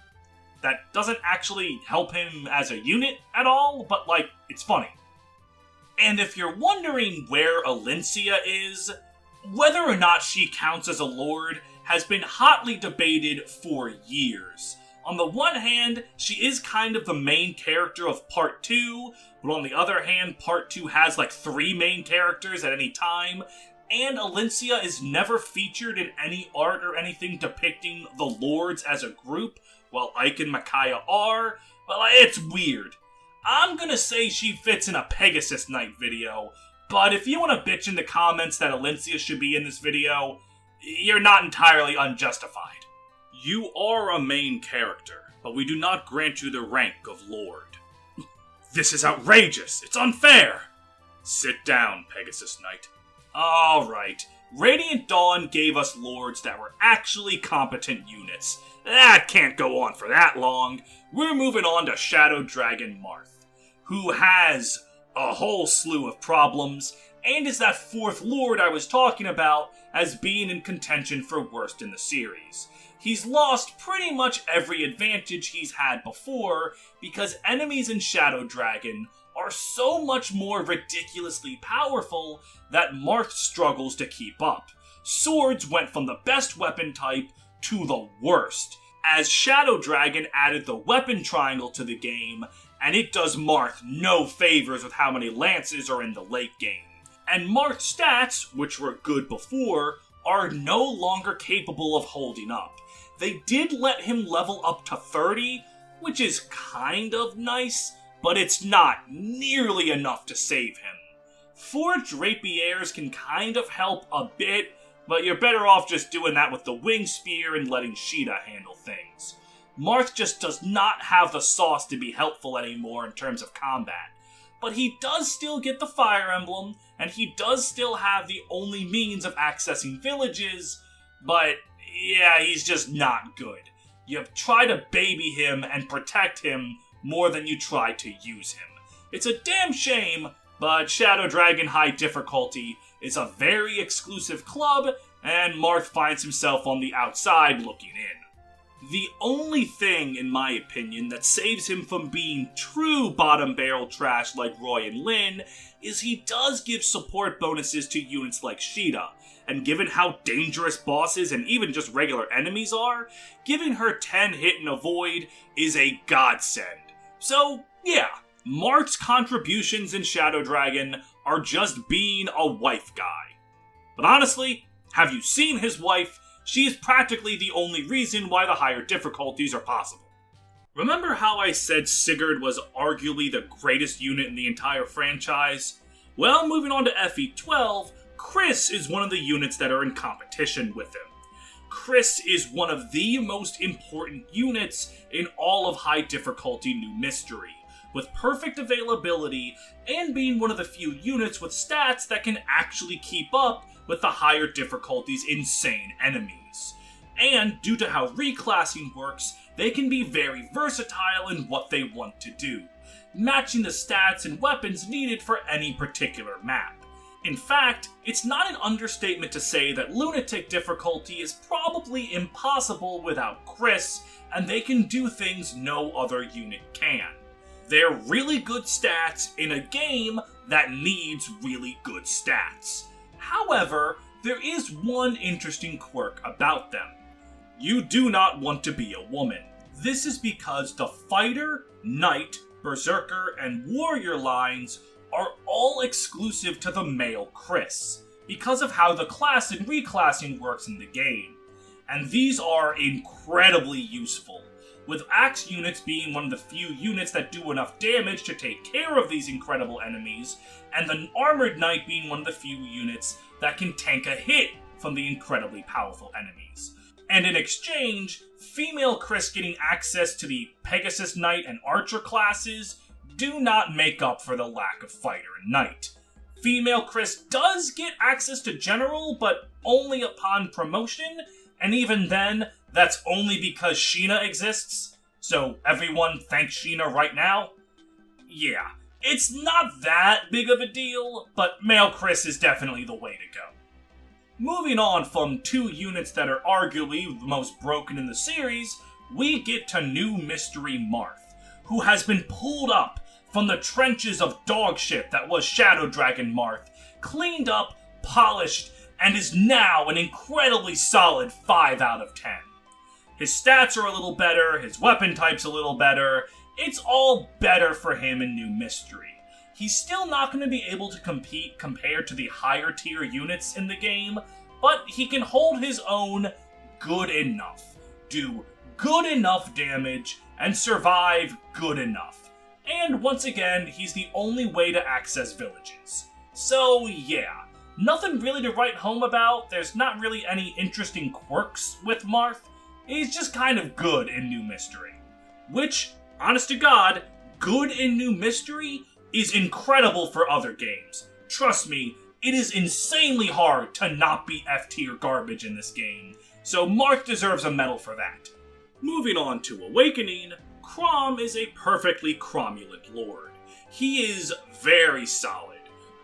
That doesn't actually help him as a unit at all, but it's funny. And if you're wondering where Alencia is, whether or not she counts as a lord has been hotly debated for years. On the one hand, she is kind of the main character of Part 2, but on the other hand, Part 2 has 3 main characters at any time, and Alencia is never featured in any art or anything depicting the lords as a group, while Ike and Micaiah are. Well, it's weird. I'm gonna say she fits in a Pegasus Knight video, but if you want to bitch in the comments that Alencia should be in this video, you're not entirely unjustified. You are a main character, but we do not grant you the rank of Lord. This is outrageous! It's unfair! Sit down, Pegasus Knight. Alright, Radiant Dawn gave us lords that were actually competent units. That can't go on for that long. We're moving on to Shadow Dragon Marth, who has a whole slew of problems, and is that 4th lord I was talking about as being in contention for worst in the series. He's lost pretty much every advantage he's had before, because enemies in Shadow Dragon are so much more ridiculously powerful that Marth struggles to keep up. Swords went from the best weapon type to the worst, as Shadow Dragon added the weapon triangle to the game, and it does Marth no favors with how many lances are in the late game. And Marth's stats, which were good before, are no longer capable of holding up. They did let him level up to 30, which is kind of nice, but it's not nearly enough to save him. Forged rapiers can kind of help a bit, but you're better off just doing that with the wing spear and letting Sheeta handle things. Marth just does not have the sauce to be helpful anymore in terms of combat. But he does still get the Fire Emblem, and he does still have the only means of accessing villages, but yeah, he's just not good. You try to baby him and protect him more than you try to use him. It's a damn shame, but Shadow Dragon High Difficulty is a very exclusive club, and Marth finds himself on the outside looking in. The only thing, in my opinion, that saves him from being true bottom barrel trash like Roy and Lyn is he does give support bonuses to units like Sheeta, and given how dangerous bosses and even just regular enemies are, giving her 10 hit and avoid is a godsend. So, yeah, Marth's contributions in Shadow Dragon are just being a wife guy. But honestly, have you seen his wife? She is practically the only reason why the higher difficulties are possible. Remember how I said Sigurd was arguably the greatest unit in the entire franchise? Well, moving on to FE12, Chris is one of the units that are in competition with him. Chris is one of the most important units in all of high difficulty New Mystery, with perfect availability and being one of the few units with stats that can actually keep up with the higher difficulties insane enemies. And due to how reclassing works, they can be very versatile in what they want to do, matching the stats and weapons needed for any particular map. In fact, it's not an understatement to say that Lunatic difficulty is probably impossible without Chris, and they can do things no other unit can. They're really good stats in a game that needs really good stats. However, there is one interesting quirk about them. You do not want to be a woman. This is because the Fighter, Knight, Berserker, and Warrior lines are all exclusive to the male Chris, because of how the class and reclassing works in the game. And these are incredibly useful, with Axe units being one of the few units that do enough damage to take care of these incredible enemies, and the Armored Knight being one of the few units that can tank a hit from the incredibly powerful enemies. And in exchange, female Chris getting access to the Pegasus Knight and Archer classes do not make up for the lack of Fighter and Knight. Female Chris does get access to General, but only upon promotion, and even then, that's only because Sheena exists. So everyone thank Sheena right now? Yeah, it's not that big of a deal, but male Chris is definitely the way to go. Moving on from two units that are arguably the most broken in the series, we get to New Mystery Marth, who has been pulled up from the trenches of dogshit that was Shadow Dragon Marth, cleaned up, polished, and is now an incredibly solid 5 out of 10. His stats are a little better, his weapon type's a little better, it's all better for him in New Mystery. He's still not going to be able to compete compared to the higher tier units in the game, but he can hold his own good enough, do good enough damage, and survive good enough. And once again, he's the only way to access villages. So yeah, nothing really to write home about, there's not really any interesting quirks with Marth, he's just kind of good in New Mystery. Which, honest to God, good in New Mystery is incredible for other games. Trust me, it is insanely hard to not be F-tier garbage in this game, so Marth deserves a medal for that. Moving on to Awakening, Chrom is a perfectly cromulent lord. He is very solid.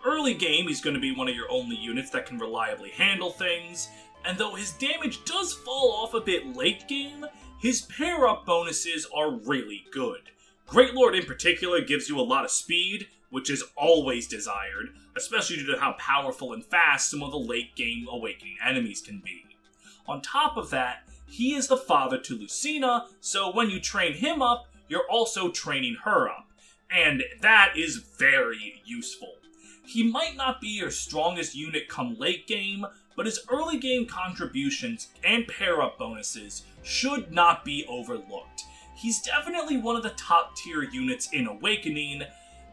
Early game, he's going to be one of your only units that can reliably handle things, and though his damage does fall off a bit late game, his pair-up bonuses are really good. Great Lord in particular gives you a lot of speed, which is always desired, especially due to how powerful and fast some of the late game Awakening enemies can be. On top of that, he is the father to Lucina, so when you train him up, you're also training her up, and that is very useful. He might not be your strongest unit come late game, but his early game contributions and pair-up bonuses should not be overlooked. He's definitely one of the top tier units in Awakening,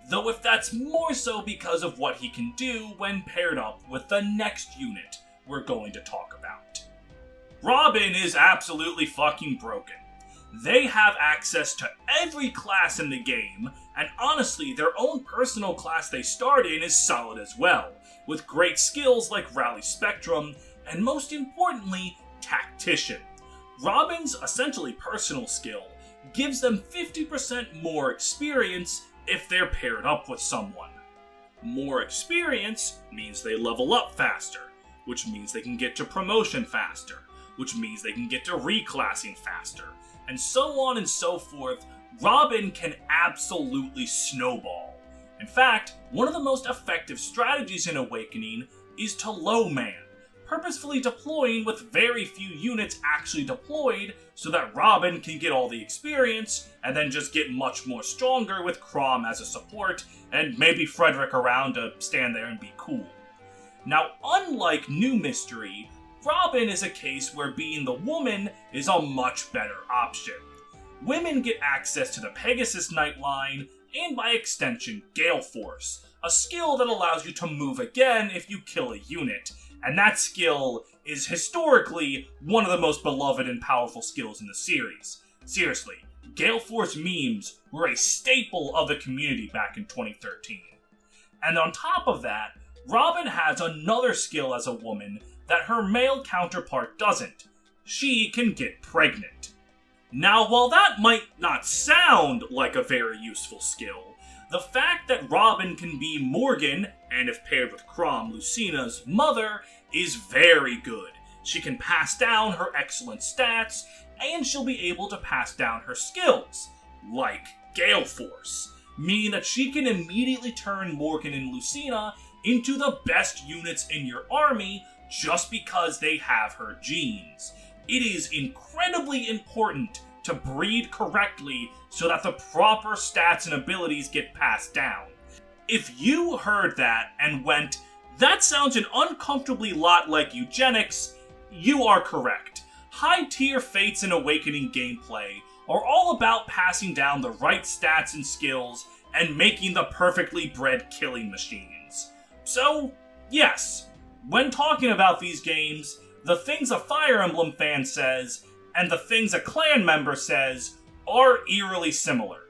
though if that's more so because of what he can do when paired up with the next unit we're going to talk about. Robin is absolutely fucking broken. They have access to every class in the game, and honestly, their own personal class they start in is solid as well, with great skills like Rally Spectrum, and most importantly, Tactician. Robin's essentially personal skill gives them 50% more experience if they're paired up with someone. More experience means they level up faster, which means they can get to promotion faster, which means they can get to reclassing faster, and so on and so forth. Robin can absolutely snowball. In fact, one of the most effective strategies in Awakening is to low man, purposefully deploying with very few units actually deployed so that Robin can get all the experience and then just get much more stronger with Chrom as a support and maybe Frederick around to stand there and be cool. Now, unlike New Mystery, Robin is a case where being the woman is a much better option. Women get access to the Pegasus Nightline and by extension Gale Force, a skill that allows you to move again if you kill a unit, and that skill is historically one of the most beloved and powerful skills in the series. Seriously, Gale Force memes were a staple of the community back in 2013. And on top of that, Robin has another skill as a woman that her male counterpart doesn't. She can get pregnant. Now, while that might not sound like a very useful skill, the fact that Robin can be Morgan, and if paired with Chrom, Lucina's mother, is very good. She can pass down her excellent stats, and she'll be able to pass down her skills, like Gale Force, meaning that she can immediately turn Morgan and Lucina into the best units in your army just because they have her genes. It is incredibly important to breed correctly so that the proper stats and abilities get passed down. If you heard that and went, "That sounds an uncomfortably lot like eugenics," you are correct. High-tier Fates and Awakening gameplay are all about passing down the right stats and skills and making the perfectly bred killing machines. So, yes, when talking about these games, the things a Fire Emblem fan says and the things a clan member says are eerily similar.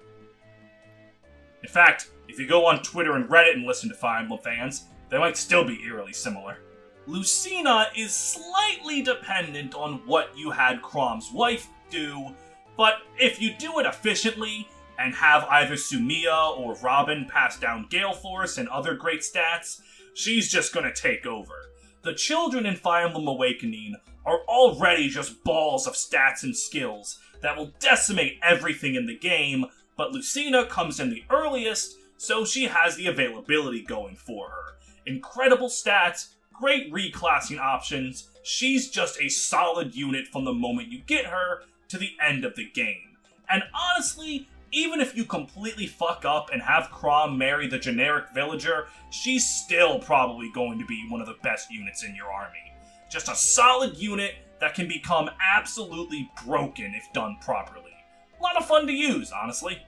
In fact, if you go on Twitter and Reddit and listen to Fire Emblem fans, they might still be eerily similar. Lucina is slightly dependent on what you had Chrom's wife do, but if you do it efficiently and have either Sumia or Robin pass down Gale Force and other great stats, she's just gonna take over. The children in Fire Emblem Awakening are already just balls of stats and skills that will decimate everything in the game, but Lucina comes in the earliest, so she has the availability going for her. Incredible stats, great reclassing options, she's just a solid unit from the moment you get her to the end of the game. And honestly, even if you completely fuck up and have Chrom marry the generic villager, she's still probably going to be one of the best units in your army. Just a solid unit that can become absolutely broken if done properly. A lot of fun to use, honestly.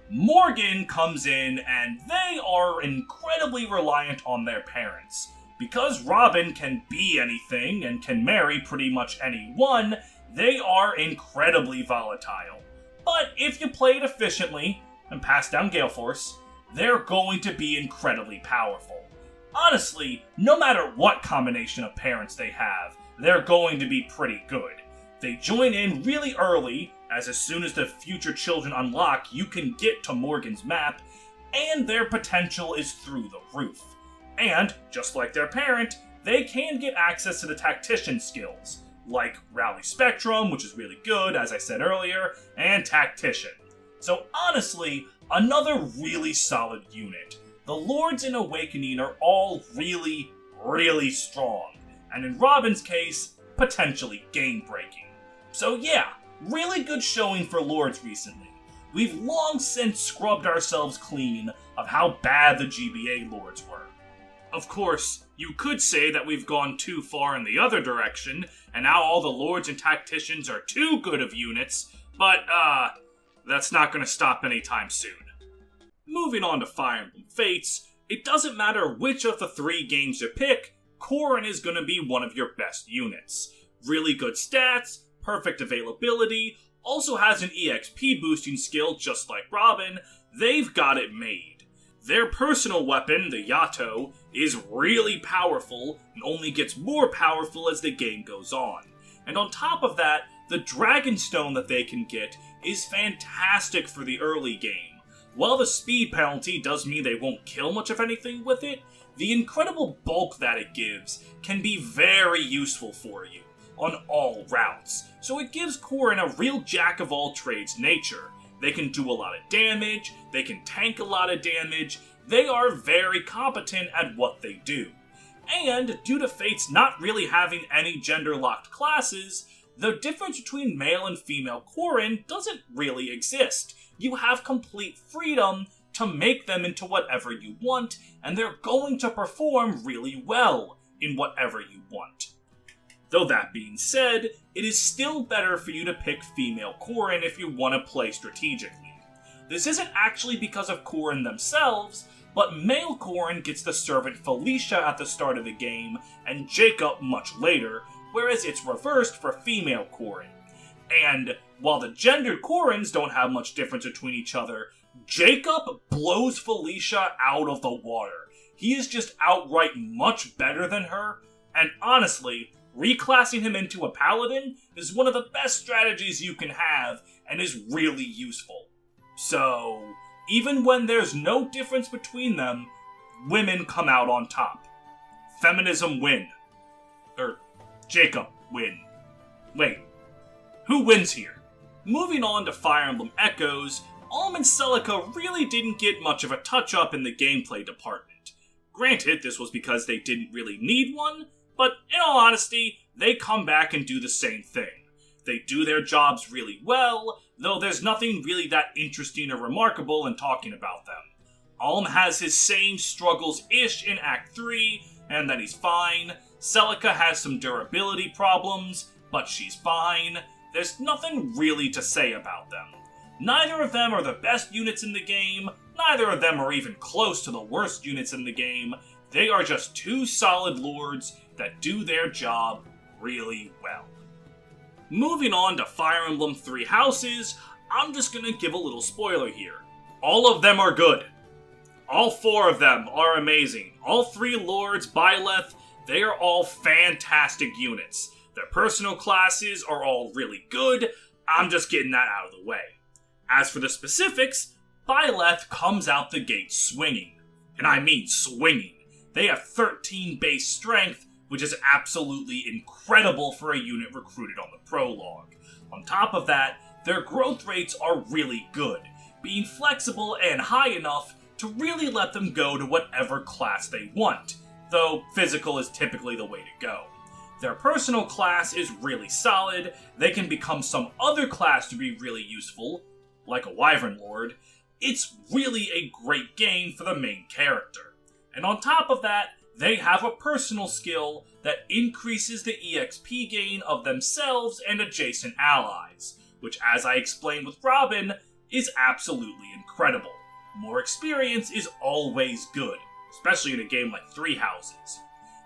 Morgan comes in and they are incredibly reliant on their parents. Because Robin can be anything and can marry pretty much anyone, they are incredibly volatile. But if you play it efficiently and pass down Gale Force, they're going to be incredibly powerful. Honestly, no matter what combination of parents they have, they're going to be pretty good. They join in really early, as soon as the future children unlock, you can get to Morgan's map, and their potential is through the roof. And, just like their parent, they can get access to the Tactician skills, like Rally Spectrum, which is really good, as I said earlier, and Tactician. So honestly, another really solid unit. The Lords in Awakening are all really, really strong, and in Robin's case, potentially game-breaking. So yeah, really good showing for Lords recently. We've long since scrubbed ourselves clean of how bad the GBA Lords were. Of course, you could say that we've gone too far in the other direction, and now all the Lords and Tacticians are too good of units, but, that's not gonna stop anytime soon. Moving on to Fire Emblem Fates, it doesn't matter which of the 3 games you pick, Corrin is gonna be one of your best units. Really good stats, perfect availability, also has an EXP boosting skill just like Robin, they've got it made. Their personal weapon, the Yato, is really powerful and only gets more powerful as the game goes on. And on top of that, the Dragonstone that they can get is fantastic for the early game. While the speed penalty does mean they won't kill much of anything with it, the incredible bulk that it gives can be very useful for you on all routes. So it gives Corrin a real jack-of-all-trades nature. They can do a lot of damage, they can tank a lot of damage, they are very competent at what they do. And due to Fates not really having any gender-locked classes, the difference between male and female Corrin doesn't really exist. You have complete freedom to make them into whatever you want, and they're going to perform really well in whatever you want. Though that being said, it is still better for you to pick female Corrin if you want to play strategically. This isn't actually because of Corrin themselves, but male Corrin gets the servant Felicia at the start of the game, and Jacob much later, whereas it's reversed for female Corrin. And while the gendered Corrins don't have much difference between each other, Jacob blows Felicia out of the water. He is just outright much better than her, and honestly, reclassing him into a paladin is one of the best strategies you can have, and is really useful. So, even when there's no difference between them, women come out on top. Feminism win. Jacob win. Wait, who wins here? Moving on to Fire Emblem Echoes, Alm and Celica really didn't get much of a touch-up in the gameplay department. Granted, this was because they didn't really need one, but in all honesty, they come back and do the same thing. They do their jobs really well, though there's nothing really that interesting or remarkable in talking about them. Alm has his same struggles-ish in Act 3, and then he's fine. Celica has some durability problems, but she's fine. There's nothing really to say about them. Neither of them are the best units in the game, neither of them are even close to the worst units in the game. They are just two solid lords that do their job really well. Moving on to Fire Emblem Three Houses, I'm just gonna give a little spoiler here. All of them are good. All four of them are amazing. All three lords, Byleth, they are all fantastic units. Their personal classes are all really good. I'm just getting that out of the way. As for the specifics, Byleth comes out the gate swinging. And I mean swinging. They have 13 base strength, which is absolutely incredible for a unit recruited on the prologue. On top of that, their growth rates are really good, being flexible and high enough to really let them go to whatever class they want, though physical is typically the way to go. Their personal class is really solid. They can become some other class to be really useful, like a Wyvern Lord. It's really a great game for the main character. And on top of that, they have a personal skill that increases the EXP gain of themselves and adjacent allies, which, as I explained with Robin, is absolutely incredible. More experience is always good, especially in a game like Three Houses.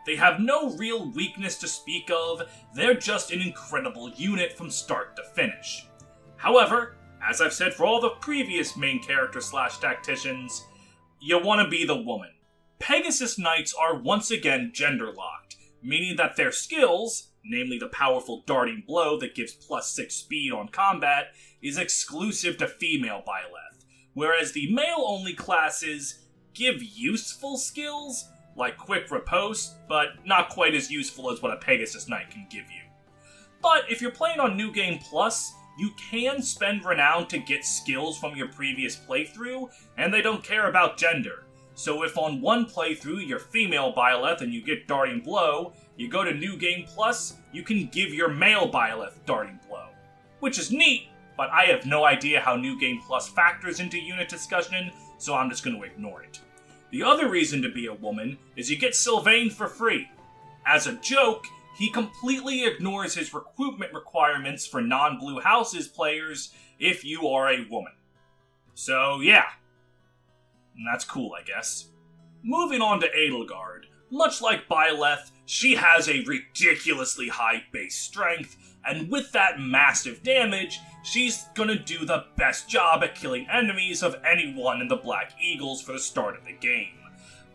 They have no real weakness to speak of, they're just an incredible unit from start to finish. However, as I've said for all the previous main character / tacticians, you want to be the woman. Pegasus Knights are once again gender-locked, meaning that their skills, namely the powerful darting blow that gives +6 speed on combat, is exclusive to female Byleth, whereas the male-only classes give useful skills, like quick riposte, but not quite as useful as what a Pegasus Knight can give you. But if you're playing on New Game Plus, you can spend renown to get skills from your previous playthrough, and they don't care about gender. So if on one playthrough you're female Byleth and you get Darting Blow, you go to New Game Plus, you can give your male Byleth Darting Blow. Which is neat, but I have no idea how New Game Plus factors into unit discussion, so I'm just going to ignore it. The other reason to be a woman is you get Sylvain for free. As a joke, he completely ignores his recruitment requirements for non-Blue Houses players if you are a woman. So yeah. And that's cool, I guess. Moving on to Edelgard. Much like Byleth, she has a ridiculously high base strength, and with that massive damage, she's gonna do the best job at killing enemies of anyone in the Black Eagles for the start of the game.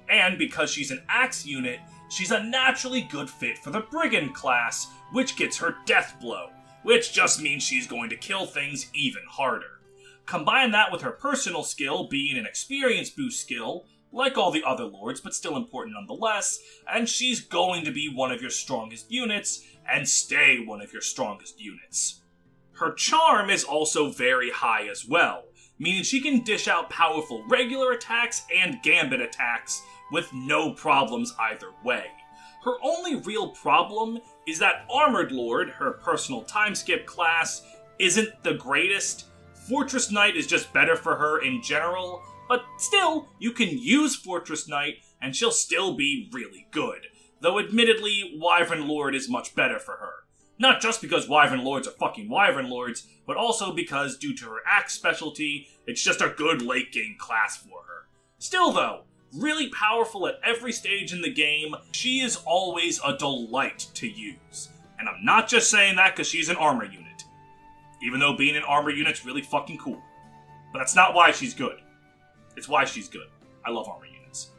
And because she's an axe unit, she's a naturally good fit for the Brigand class, which gets her Death Blow, which just means she's going to kill things even harder. Combine that with her personal skill being an experience boost skill, like all the other lords, but still important nonetheless, and she's going to be one of your strongest units, and stay one of your strongest units. Her charm is also very high as well, meaning she can dish out powerful regular attacks and gambit attacks with no problems either way. Her only real problem is that Armored Lord, her personal timeskip class, isn't the greatest. Fortress Knight is just better for her in general, but still, you can use Fortress Knight and she'll still be really good. Though admittedly, Wyvern Lord is much better for her. Not just because Wyvern Lords are fucking Wyvern Lords, but also because due to her axe specialty, it's just a good late game class for her. Still though, really powerful at every stage in the game, she is always a delight to use. And I'm not just saying that because she's an armor unit. Even though being an armor unit's really fucking cool. But that's not why she's good. It's why she's good. I love armor units.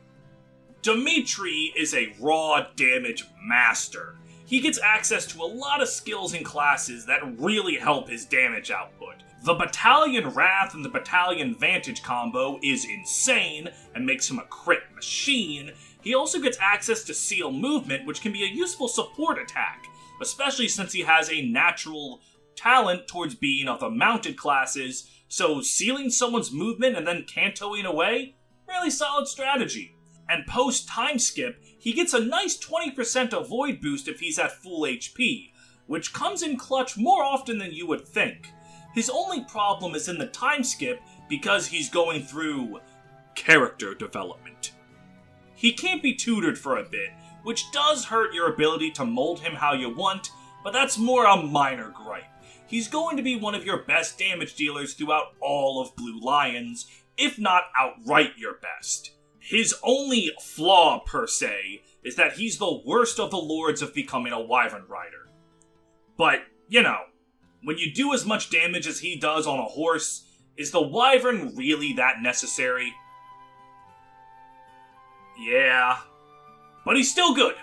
Dimitri is a raw damage master. He gets access to a lot of skills and classes that really help his damage output. The Battalion Wrath and the Battalion Vantage combo is insane and makes him a crit machine. He also gets access to Seal Movement, which can be a useful support attack, especially since he has a natural talent towards being of the mounted classes, so sealing someone's movement and then cantoing away? Really solid strategy. And post-time skip, he gets a nice 20% avoid boost if he's at full HP, which comes in clutch more often than you would think. His only problem is in the time skip because he's going through character development. He can't be tutored for a bit, which does hurt your ability to mold him how you want, but that's more a minor gripe. He's going to be one of your best damage dealers throughout all of Blue Lions, if not outright your best. His only flaw, per se, is that he's the worst of the lords of becoming a Wyvern Rider. But, you know, when you do as much damage as he does on a horse, is the Wyvern really that necessary? Yeah. But he's still good.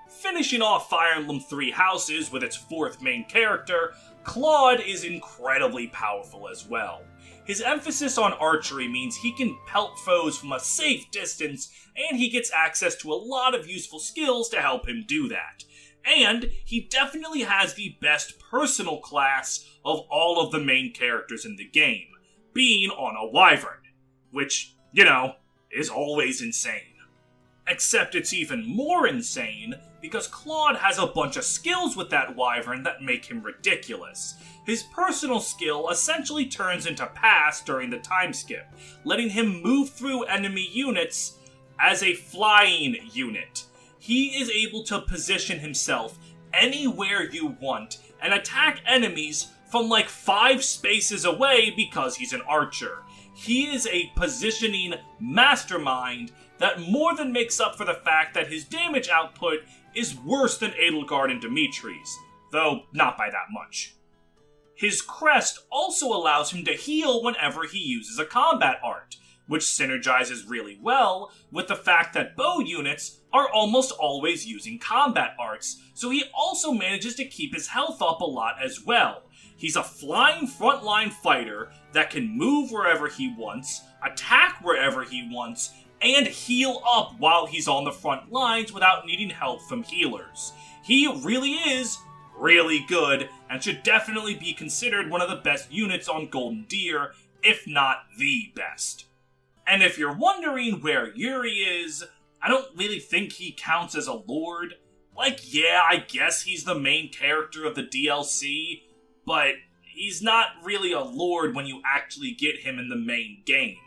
Finishing off Fire Emblem Three Houses with its fourth main character, Claude is incredibly powerful as well. His emphasis on archery means he can pelt foes from a safe distance, and he gets access to a lot of useful skills to help him do that. And he definitely has the best personal class of all of the main characters in the game, being on a Wyvern, which, you know, is always insane. Except it's even more insane because Claude has a bunch of skills with that Wyvern that make him ridiculous. His personal skill essentially turns into pass during the time skip, letting him move through enemy units as a flying unit. He is able to position himself anywhere you want and attack enemies from like 5 spaces away because he's an archer. He is a positioning mastermind that more than makes up for the fact that his damage output is worse than Edelgard and Dimitri's, though not by that much. His crest also allows him to heal whenever he uses a combat art, which synergizes really well with the fact that bow units are almost always using combat arts, so he also manages to keep his health up a lot as well. He's a flying frontline fighter that can move wherever he wants, attack wherever he wants, and heal up while he's on the front lines without needing help from healers. He really is really good, and should definitely be considered one of the best units on Golden Deer, if not the best. And if you're wondering where Yuri is, I don't really think he counts as a lord. Like, yeah, I guess he's the main character of the DLC, but he's not really a lord when you actually get him in the main game.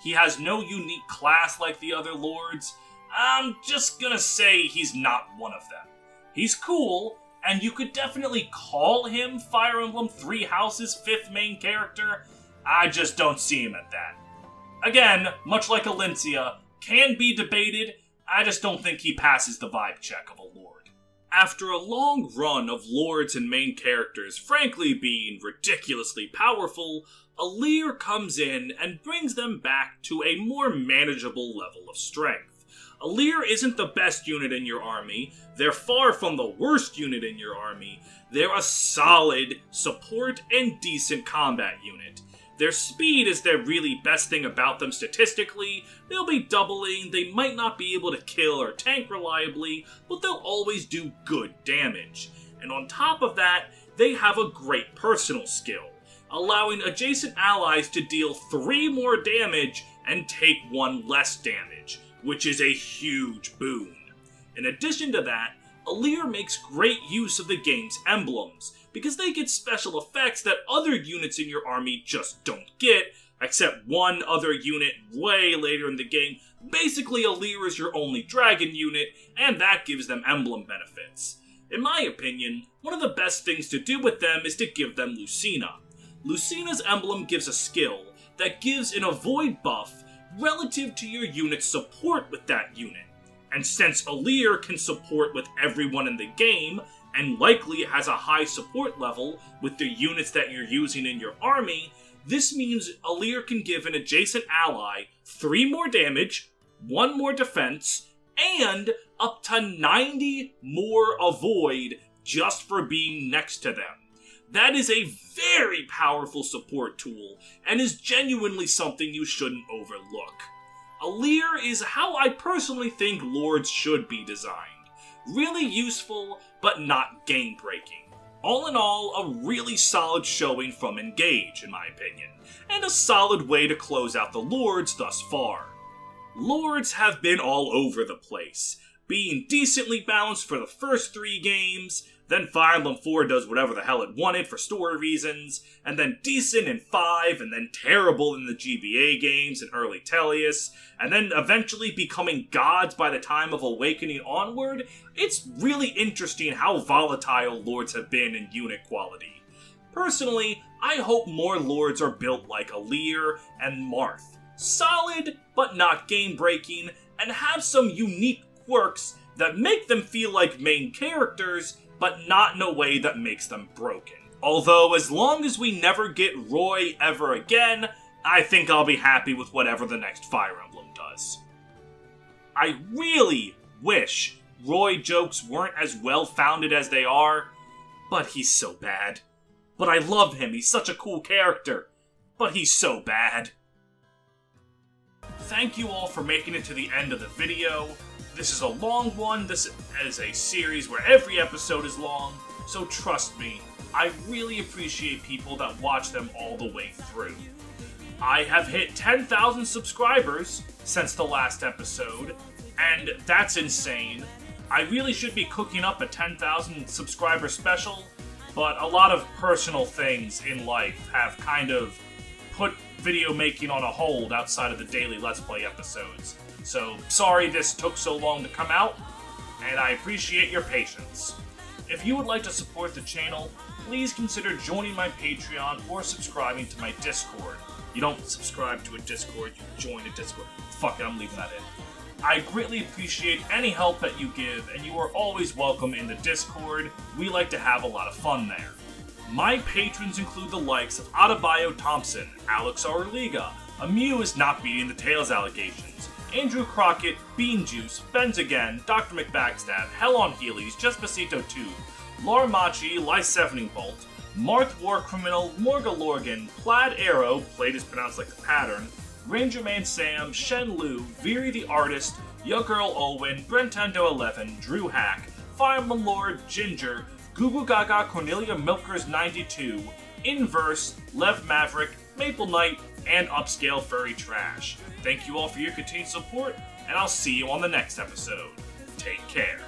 He has no unique class like the other lords. I'm just gonna say he's not one of them. He's cool, and you could definitely call him Fire Emblem Three Houses' 5th main character. I just don't see him at that. Again, much like Alencia, can be debated, I just don't think he passes the vibe check of a lord. After a long run of lords and main characters frankly being ridiculously powerful, Alear comes in and brings them back to a more manageable level of strength. Alear isn't the best unit in your army, they're far from the worst unit in your army, they're a solid support and decent combat unit. Their speed is their really best thing about them statistically. They'll be doubling, they might not be able to kill or tank reliably, but they'll always do good damage. And on top of that, they have a great personal skill, allowing adjacent allies to deal 3 more damage and take 1 less damage, which is a huge boon. In addition to that, Alear makes great use of the game's emblems, because they get special effects that other units in your army just don't get, except one other unit way later in the game. Basically, Alear is your only dragon unit, and that gives them emblem benefits. In my opinion, one of the best things to do with them is to give them Lucina. Lucina's emblem gives a skill that gives an avoid buff relative to your unit's support with that unit. And since Alear can support with everyone in the game, and likely has a high support level with the units that you're using in your army, this means Alear can give an adjacent ally 3 more damage, 1 more defense, and up to 90 more avoid just for being next to them. That is a very powerful support tool, and is genuinely something you shouldn't overlook. Alear is how I personally think Lords should be designed. Really useful, but not game-breaking. All in all, a really solid showing from Engage, in my opinion, and a solid way to close out the Lords thus far. Lords have been all over the place, being decently balanced for the first 3 games, then Fire Emblem 4 does whatever the hell it wanted for story reasons, and then decent in 5, and then terrible in the GBA games and early Tellius, and then eventually becoming gods by the time of Awakening onward. It's really interesting how volatile Lords have been in unit quality. Personally, I hope more Lords are built like Alear and Marth. Solid, but not game-breaking, and have some unique quirks that make them feel like main characters, but not in a way that makes them broken. Although, as long as we never get Roy ever again, I think I'll be happy with whatever the next Fire Emblem does. I really wish Roy jokes weren't as well-founded as they are, but he's so bad. But I love him, he's such a cool character, but he's so bad. Thank you all for making it to the end of the video. This is a long one, this is a series where every episode is long, so trust me, I really appreciate people that watch them all the way through. I have hit 10,000 subscribers since the last episode, and that's insane. I really should be cooking up a 10,000 subscriber special, but a lot of personal things in life have kind of put video making on a hold outside of the daily Let's Play episodes. So, sorry this took so long to come out, and I appreciate your patience. If you would like to support the channel, please consider joining my Patreon or subscribing to my Discord. You don't subscribe to a Discord, you join a Discord. Fuck it, I'm leaving that in. I greatly appreciate any help that you give, and you are always welcome in the Discord. We like to have a lot of fun there. My patrons include the likes of Adebayo Thompson, Alex Arliga, Amew is not beating the Tails allegations, Andrew Crockett, Bean Juice, Benz Again, Dr. McBackstab, Hell on Heelys, Despacito 2, Laura Machi, Lysevening Bolt, Marth War Criminal, Morga Lorgan, Plaid Arrow, played is pronounced like the pattern, Ranger Man Sam, Shen Lu, Viri the Artist, Yugirl Olwyn, Brentendo 11, Drew Hack, Fire Emblem Lord, Ginger, Gugu Gaga Cornelia Milkers 92, Inverse, Lev Maverick, Maple Knight, and Upscale Furry Trash. Thank you all for your continued support, and I'll see you on the next episode. Take care.